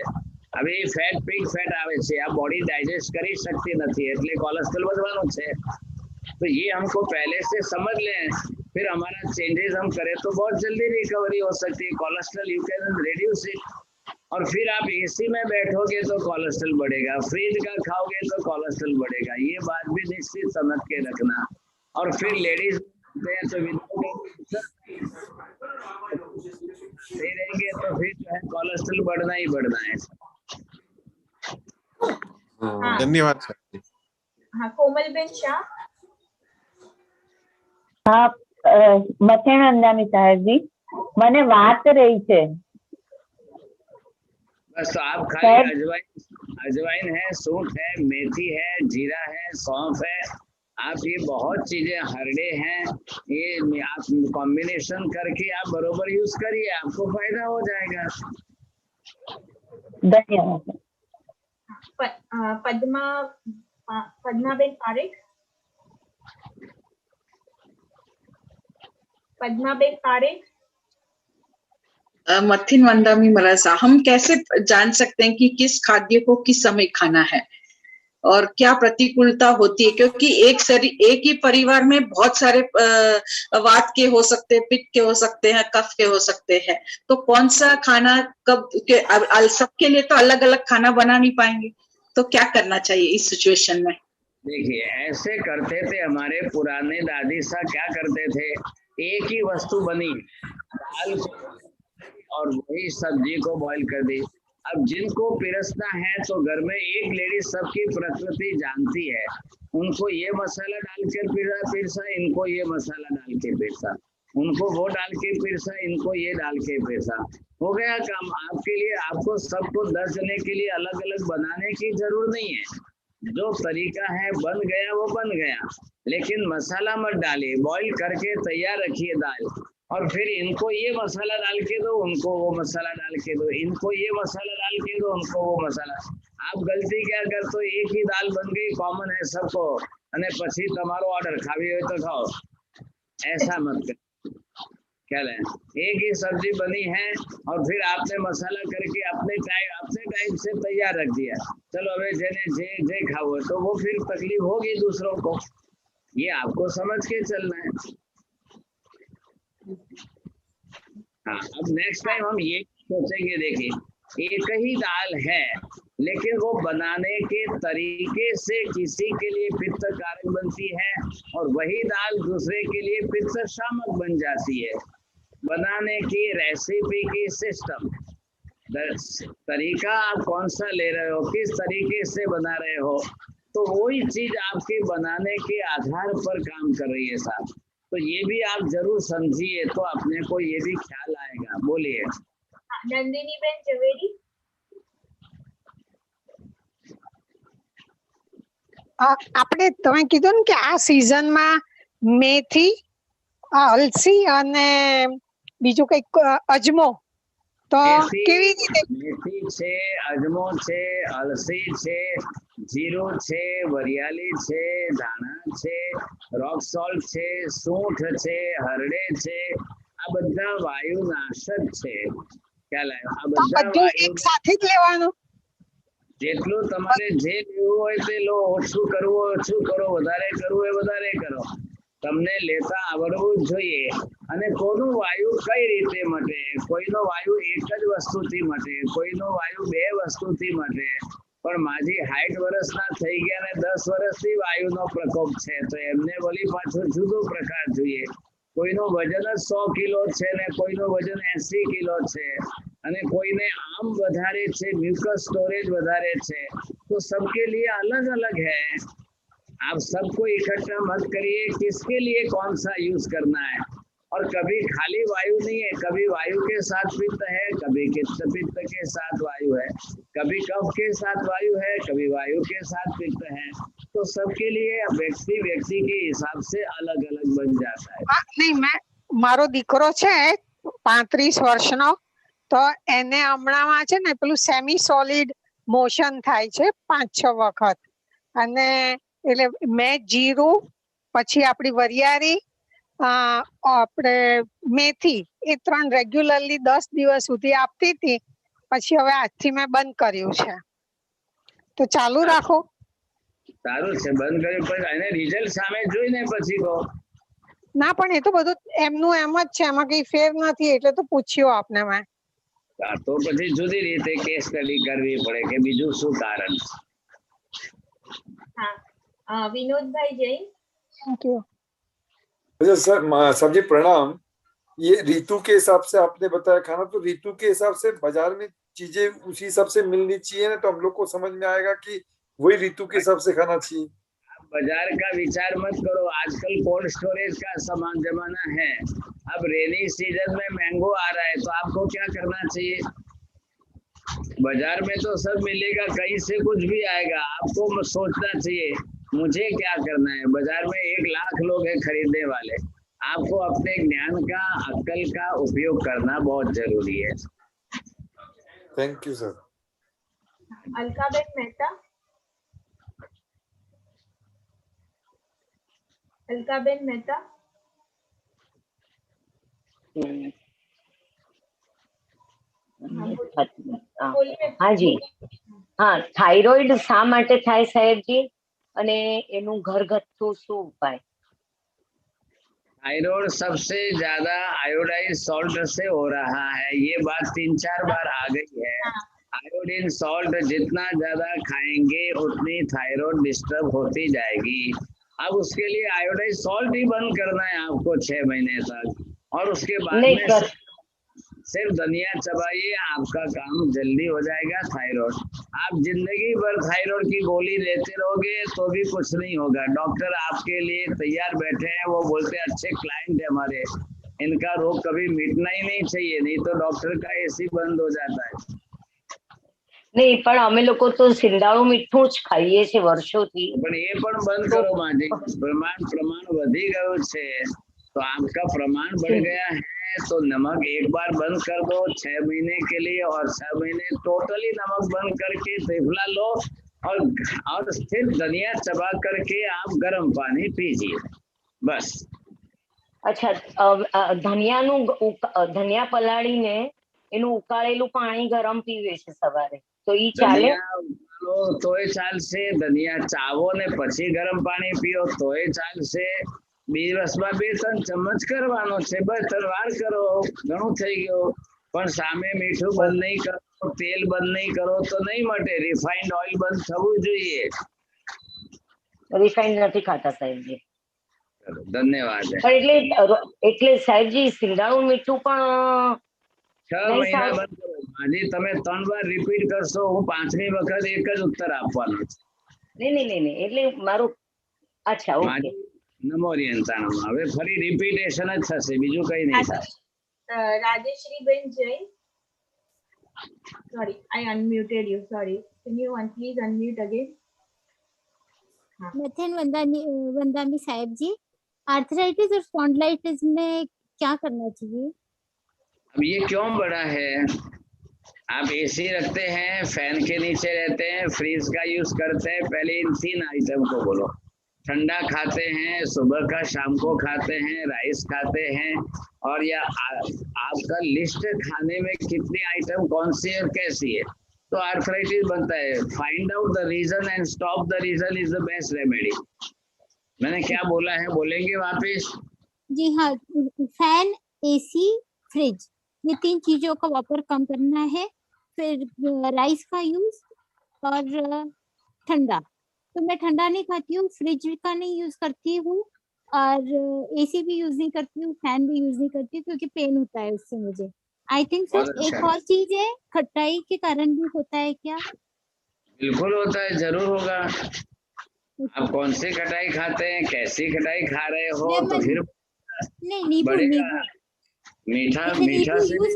હવે એ ફેટ પીક ફેટ આવે છે, આ બોડી डाइजेस्ट કરી શકતી નથી, એટલે કોલેસ્ટ્રોલ વધવાનું છે. तो ये हमको पहले से समझ लें, फिर हमारा चेंजेस हम करें तो बहुत जल्दी रिकवरी हो सकती है. Cholesterol you can reduce it. और फिर आप एसी में बैठोगे तो कोलेस्ट्रॉल बढ़ेगा, फ्रिज का खाओगे तो कोलेस्ट्रॉल बढ़ेगा. ये बात भी निश्चित समझ के रखना. और फिर लेडीज तो सही रहेंगे तो फिर जो है कोलेस्ट्रॉल बढ़ना ही बढ़ना है. धन्यवाद सर. हाँ कोमलबेन शाह. हाँ मथेण अंदामी साहेब जी, મને વાત રહી છે. बस तो आप खाली अजवाइन है, सूंठ है, मेथी है, जीरा है, सौंफ है, आप ये बहुत चीजें हरड़े हैं, ये आप कॉम्बिनेशन करके आप बरोबर यूज करिए, आपको फायदा हो जाएगा. धन्यवाद. पद्माबेन पारेख. पद्माबेन पारेख. मथिन वंदामी महाराज, हम कैसे जान सकते हैं कि किस खाद्य को किस समय खाना है? और क्या प्रतिकूलता होती है, क्योंकि एक ही परिवार में बहुत सारे वात के हो सकते हैं, पित्त के हो सकते हैं, कफ के हो सकते हैं, तो कौन सा खाना कब के, सबके लिए तो अलग अलग खाना बना नहीं पाएंगे, तो क्या करना चाहिए इस सिचुएशन में? देखिए, ऐसे करते थे हमारे पुराने दादी साहब, क्या करते थे, एक ही वस्तु बनी, दाल और वही सब्जी को बॉईल कर दी। अब जिनको पिरसना है तो घर में एक लेडी सबकी प्रकृति जानती है, उनको ये मसाला डाल के पिरसा, इनको ये मसाला डाल के पिरसा, उनको वो डाल के पिरसा, इनको ये डाल के पिरसा, हो गया काम आपके लिए। आपको सबको 10 जने के लिए अलग अलग बनाने की जरूरत नहीं है, जो तरीका है बन गया वो बन गया, लेकिन मसाला मत डालिए, बॉईल करके तैयार रखिए दाल, और फिर इनको ये मसाला डाल के दो, उनको वो मसाला डाल के दो, इनको ये मसाला डाल के दो, उनको वो मसाला। आप गलती क्या करते हो, एक ही दाल बन गई, कॉमन है सबको, અને પછી તમારો ऑर्डर खावी हो तो खाओ, ऐसा मत करो। क्या है, एक ही सब्जी बनी है और फिर आपने मसाला करके अपने टाइम से तैयार रख दिया, चलो अबे जे जे खाओ, तो वो फिर तकलीफ होगी दूसरों को, ये आपको समझ के चलना है। हाँ, अब नेक्स्ट टाइम हम ये सोचेंगे, देखिए एक ही दाल है लेकिन वो बनाने के तरीके से किसी के लिए पित्त कारक बनती है और वही दाल दूसरे के लिए पित्त शामक बन जाती है। बनाने की रेसिपी की सिस्टम, तरीका आप कौन सा ले रहे हो, किस तरीके से बना रहे हो, तो वही चीज आपके बनाने के आधार पर काम कर रही है साहब। तो ये भी आप जरूर समझिए, तो अपने को ये भी ख्याल आएगा। बोलिए नंदिनी बेन जवेरी। આપણે તમે કીધું ને કે આ સિઝનમાં મેથી, અલસી અને બીજું કઈક અજમો, તો કેવી રીતે? મેથી છે, અજમો છે, અલસી છે, જીરું છે, વરિયાળી છે, ધાણા છે, રોક સોલ્ટ છે, સૂંઠ છે, હરડે છે, આ બધા વાયુનાશક છે। ખ્યાલ આવ્યો? આ બધા વાયુ એક સાથે જ લેવાનું? જેટલું તમારે જે લેવું હોય તે લો, ઓછું કરવું ઓછું કરો, વધારે કરવું એ વધારે કરો, તમને લેતા આવડવું જ જોઈએ। અને કોનું વાયુ કઈ રીતે મટે, કોઈનો વાયુ એક જ વસ્તુથી મટે, કોઈનો વાયુ 2 વસ્તુથી મટે, પણ માજી 60 વર્ષના થઈ ગયા ને 10 વર્ષથી વાયુનો પ્રકોપ છે, તો એમને વળી પાછો જુદો પ્રકાર જોઈએ। કોઈનો વજન જ 100 કિલો છે ને કોઈનો વજન 80 કિલો છે, અને કોઈને આમ વધારે છે, म्यूकस स्टोरेज વધારે છે, तो सबके लिए अलग अलग है। आप सबको इकट्ठा मत करिए, किसके लिए कौन सा यूज करना है। और कभी खाली वायु नहीं है, कभी वायु के साथ पित्त है, कभी पित्त के साथ वायु है, कभी कफ के साथ वायु है, कभी वायु के साथ पित्त है, तो सबके लिए व्यक्ति व्यक्ति के हिसाब से अलग अलग बन जाता है। नहीं, मैं मारो दीकरो छे 35 वर्षनो, तो એને હમણાંમાં છે ને પેલું સેમી સોલિડ મોશન થાય છે 5-6 વખત, અને એટલે મેં જીરું, પછી આપણી વરિયાળી, આપણે મેથી, એ 3 રેગ્યુલરલી 10 દિવસ સુધી આપતી હતી, પછી હવે આજથી મેં બંધ કર્યું છે, તો ચાલુ રાખો? સારું છે, બંધ કર્યું, પણ એને રિઝલ્ટ સામે જોઈને પછી કહો। ના, પણ એ તો બધું એમનું એમ જ છે, એમાં કઈ ફેર નથી, એટલે તો પૂછ્યું આપને મેં। તો પછી જુદી રીતે કેસ સ્ટડી કરવી પડે કે બીજું શું કારણ। हाँ, विनोद भाई जैन। Thank you. अच्छा सर जी प्रणाम। ये ऋतु के हिसाब से आपने बताया खाना, तो ऋतु के हिसाब से बाजार में चीजें उसी हिसाब से मिलनी चाहिए ना, तो हम लोग को समझ में आएगा कि वही ऋतु के हिसाब से खाना चाहिए। बाजार का विचार मत करो, आजकल कोल्ड स्टोरेज का समान जमाना है। अब रेनी सीजन में मैंगो आ रहा है, तो आपको क्या करना चाहिए, बाजार में तो सब मिलेगा, कहीं से कुछ भी आएगा, आपको सोचना चाहिए मुझे क्या करना है। बाजार में 1 लाख लोग हैं खरीदने वाले, आपको अपने ज्ञान का, अक्ल का उपयोग करना बहुत जरूरी है। Thank you sir. Alkaben Mehta. Alkaben Mehta. हाँ जी, હા, થાઇરોઇડ શા માટે થાય સાહેબજી અને એનું ઘરગથ્થુ શું ઉપાય? थायराइड सबसे ज्यादा आयोडाइज सॉल्ट से हो रहा है, ये बात 3-4 बार आ गई है। आयोडीन सॉल्ट जितना ज्यादा खाएंगे उतनी थायराइड डिस्टर्ब होती जाएगी। अब उसके लिए आयोडाइज सॉल्ट ही बंद करना है आपको 6 महीने तक, और उसके बाद में सिर्फ धनिया चबाइए, आपका काम जल्दी हो जाएगा। थायराइड आप जिंदगी भर थायराइड की गोली लेते रहोगे तो भी कुछ नहीं होगा। डॉक्टर आपके लिए तैयार बैठे हैं, वो बोलते हैं अच्छे क्लाइंट है हमारे, इनका रोग कभी मिटना ही नहीं चाहिए, नहीं तो डॉक्टर का एसी बंद हो जाता है। नहीं, पर અમે લોકો તો સિંડાળું મીઠું જ ખાઈએ છે વર્ષોથી। પણ એ પણ બંધ કરો માજી, પ્રમાણ વધી ગયું છે તો आपका प्रमाण बढ़ गया है तो नमक एक बार बंद कर दो 6 महीने के लिए, और 6 महीने टोटली नमक बंद करके त्रिफला लो और फिर धनिया चबा करके आप गर्म पानी पीजिए बस। अच्छा, ધનિયાનું ધનિયા પલાળીને એનું ઉકાળેલું પાણી ગરમ પીવે છે સવારે, તો ઈ ચાલે? તોય ચાલશે, ધનિયા ચાવો ને પછી ગરમ પાણી પીઓ તોય ચાલશે। દિવસમાં 2-3 ચમચ કરવાનો છે, બસ વાર કરો, ઘણું થઈ ગયું। પણ સામે મીઠું બંધ નહીં કરો, તેલ બંધ નહીં કરો તો નહીં મટે। રિફાઇન્ડ ઓઇલ બંધ થવું જોઈએ। રિફાઇન્ડ નથી ખાતા સાહેબજી। ધન્યવાદ। એટલે સાહેબજી સિંડાળું મીઠું પણ 6 મહિના બંધ કરો માજી, તમે 3 વાર રિપીટ કરશો, હું 5મી વખત એક જ ઉત્તર આપવાનો છે। નહીં, એટલે મારું अच्छा ओके नमो रियंताणम। હવે ફરી રિપીટેશન જ થશે, બીજું કઈ નહીં થાય। રાજેશ્રી બેન જય, sorry I unmuted you, sorry, can you please unmute again? मथेन वंदामी साहब जी, आर्थराइटिस और स्पॉन्डिलाइटिस में क्या करना चाहिए? अब ये क्यों बड़ा है? आप एसी रखते हैं, फैन के नीचे रहते हैं, फ्रीज का यूज करते हैं, पहले इन 3 आइटम को बोलो। ठंडा खाते हैं, सुबह का शाम को खाते हैं, राइस खाते हैं, और या आपका लिस्ट खाने में कितनी आइटम कौन सी है और कैसी है, तो आर्थराइटिस बनता है। Find out the reason and stop the reason is the best remedy. मैंने क्या बोला है, बोलेंगे वापिस? जी हाँ, फैन, एसी, फ्रिज, ये 3 चीजों का वापर कम करना है। फिर राइस का यूज और ठंडा, तो मैं ठंडा नहीं खाती हूँ, फ्रिज का नहीं यूज करती हूँ, और एसी भी यूज नहीं करती हूँ, फैन भी यूज नहीं करती हूँ, क्योंकि पेन होता है उससे मुझे। आई थिंक सर एक और चीज है, खटाई के कारण भी होता है क्या? बिल्कुल होता है, जरूर होगा। आप कौन सी खटाई खाते हैं, कैसी खटाई खा रहे हो, तो फिर नींबू मीठा से भी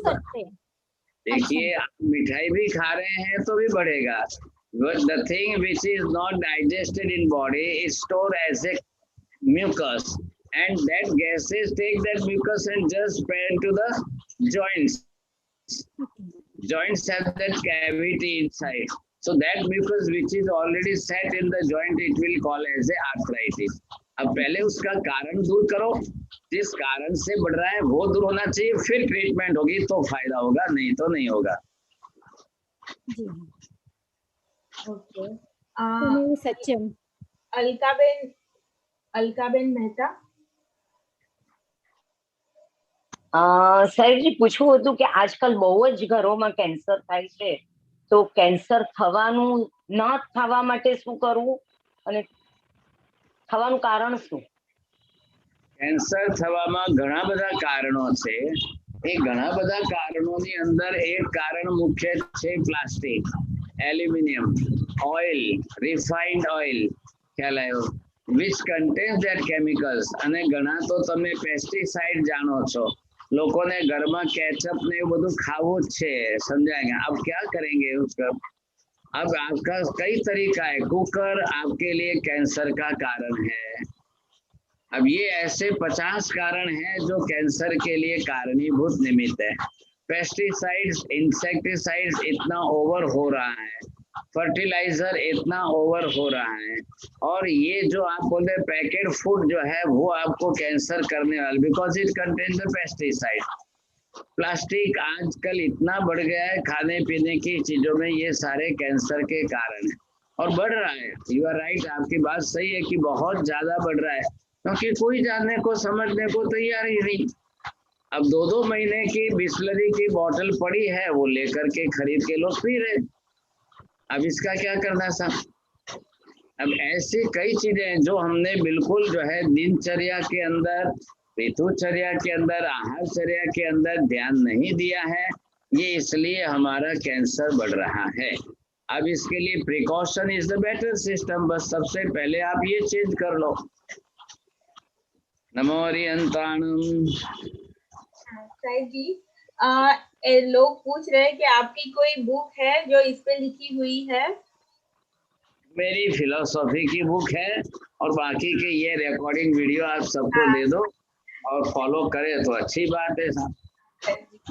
देखिए, आप मिठाई भी खा रहे हैं तो भी बढ़ेगा। But the thing which is not digested in body is stored as a mucus, and that gases take that mucus and just spread to the joints. Joints have that cavity inside, so that mucus which is already set in the joint, it will call as a arthritis. अब पहले उसका कारण दूर करो, जिस कारण से बढ़ रहा है वो दूर होना चाहिए, फिर ट्रीटमेंट होगी तो फायदा होगा, नहीं तो नहीं होगा। ओके, सत्यम। अलकाबेन मेहता। સાહેબજી પૂછવું હતું કે આજકાલ બહુ જ ઘરોમાં કેન્સર થાય છે, તો કેન્સર થવાનું ન થવા માટે શું કરવું અને થવાનું કારણ શું? કેન્સર થવામાં ઘણા બધા કારણો છે। એ ઘણા બધા કારણોની અંદર એક કારણ મુખ્ય છે plastic, aluminium, oil, refined oil, ખ્યાલ આવ્યો, which contains that chemicals। અને ઘણા તો તમે પેસ્ટિસાઇડ જાણો છો, લોકોને ઘરમાં કેચઅપ ને એવું બધું ખાવું જ છે, સમજાएंगे। अब क्या करेंगे उसका? अब आपका कई तरीका है। कुकर आपके लिए कैंसर का कारण है। अब ये ऐसे 50 कारण हैं जो कैंसर के लिए कारणीभूत निमित्त है। पेस्टिसाइड्स, इंसेक्टिसाइड्स इतना ओवर हो रहा है, फर्टिलाइजर इतना ओवर हो रहा है, और ये जो आप बोलते हैं पैकेट फूड जो है वो आपको कैंसर करने वाला, because it contain the pesticide. Plastic आजकल इतना बढ़ गया है, खाने पीने की चीजों में ये सारे कैंसर के कारण है और बढ़ रहा है। यू आर राइट, आपकी बात सही है कि बहुत ज्यादा बढ़ रहा है, क्योंकि कोई जानने को समझने को तैयार ही नहीं। अब 2-2 महीने की बिस्लरी की बोतल पड़ी है, वो लेकर के खरीद के लोग पी रहे। अब इसका क्या करना साहब? अब ऐसी कई चीजें हैं जो हमने बिल्कुल जो है दिनचर्या के अंदर, ऋतुचर्या के अंदर, आहारचर्या के अंदर ध्यान नहीं दिया है, ये इसलिए हमारा कैंसर बढ़ रहा है। अब इसके लिए precaution is the better system. बस सबसे पहले आप ये चेंज कर लो। नमो हरियंताणम। साहिब जी, लोग पूछ रहे हैं कि आपकी कोई बुक है जो इस पे लिखी हुई है? मेरी फिलोसॉफी की बुक है और बाकी के ये रिकॉर्डिंग वीडियो आप सबको दे दो और फॉलो करें तो अच्छी बात है साहब।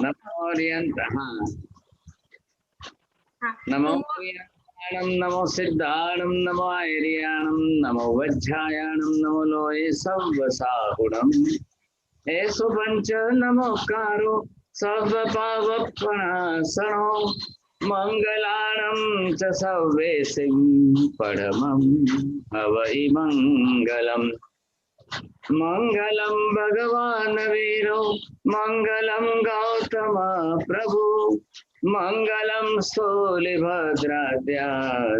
नमो हरियंत, हाँ, नमो हरियाणम, नमो सिद्धाणम, नमो आर्याणम, नमो वज्रायाणम, नमो लोये सव्वसाहुणम, एसो पंच नमोकारो सर्वपावपणासनो, मंगलाणं च सर्वेसिं परमं हवै मंगलम्। मंगलम भगवान वीरो, मंगलम गौतम प्रभु, मंगलम स्थूलिभद्राद्या,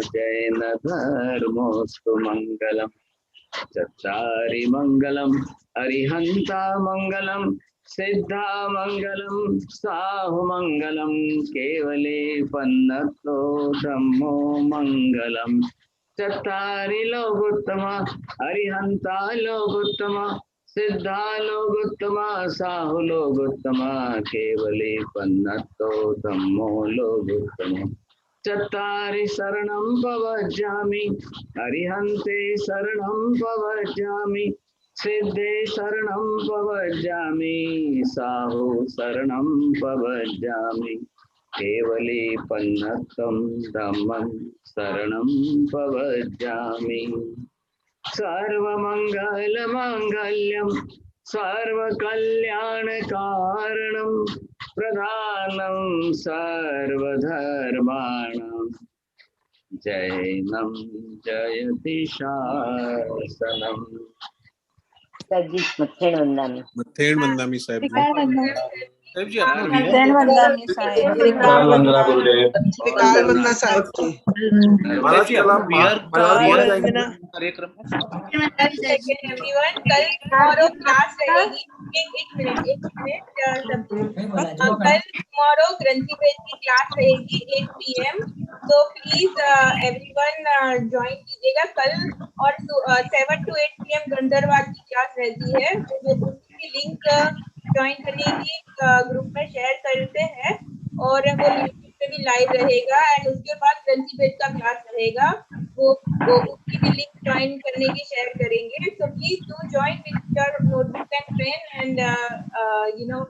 जैन धर्मोस्तु मंगलम। चत्तारि मंगलम अरिहंता मंगलम, सिद्धा मंगलम साहु मंगलम, केवले पन्नतो धम्मो मंगलम। चत्तारि लोकोत्तम अरिहंता लोकोत्तम, सिद्धा लोकोत्तम साहु लोकोत्तम, केवले पन्नतो धम्मो लोकोत्तम। चत्तारि शरणं पवज्जामि, अरिहन्ते शरणं पवज्जामि, सिद्धे शरणं पवज्जामि, साहु शरणं पवज्जामि, केवले पन्नतं धम्मं शरणं पवज्जामि। सर्वमङ्गलमाङ्गल्यं सर्वकल्याणकारणं, प्रधानं सर्वधर्माणां, जैनं जयति शासनम्। સાહેબજી મથેણ વંદામી. મથેણ વંદામી સાહેબ. સાહેબજી આપનો મથેણ વંદામી સાહેબ. વિકાલ વંદના ગુરુદેવ. વિકાલ વંદના સાહેબ जी. સાહેબજી આપનો બિહાર કાર્યક્રમ एवरीवन, कल टुमारो क्लास रहेगी। एक मिनट कल टुमारो ग्रंथी पेज की क्लास रहेगी 8 PM, तो प्लीज एवरीवन ज्वाइन कीजिएगा कल। और 7 to 8 PM गंधर्वाद की क्लास रहती है, तो उसकी लिंक ज्वाइन करने की ग्रुप में शेयर करते हैं, और वो यूट्यूब पे भी लाइव रहेगा। एंड उसके बाद ग्रंथी पेज का क्लास रहेगा, वो उसकी भी लिंक ज्वाइन करने की शेयर करेंगे। So please do join with your notebook and pen, and you know,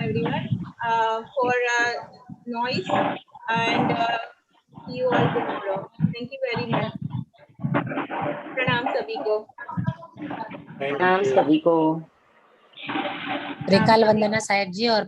everyone for noise, and see you all tomorrow. Thank you very much. प्रणाम सभी को। प्रणाम सभी को. त्रिकाल वंदना साहेब जी और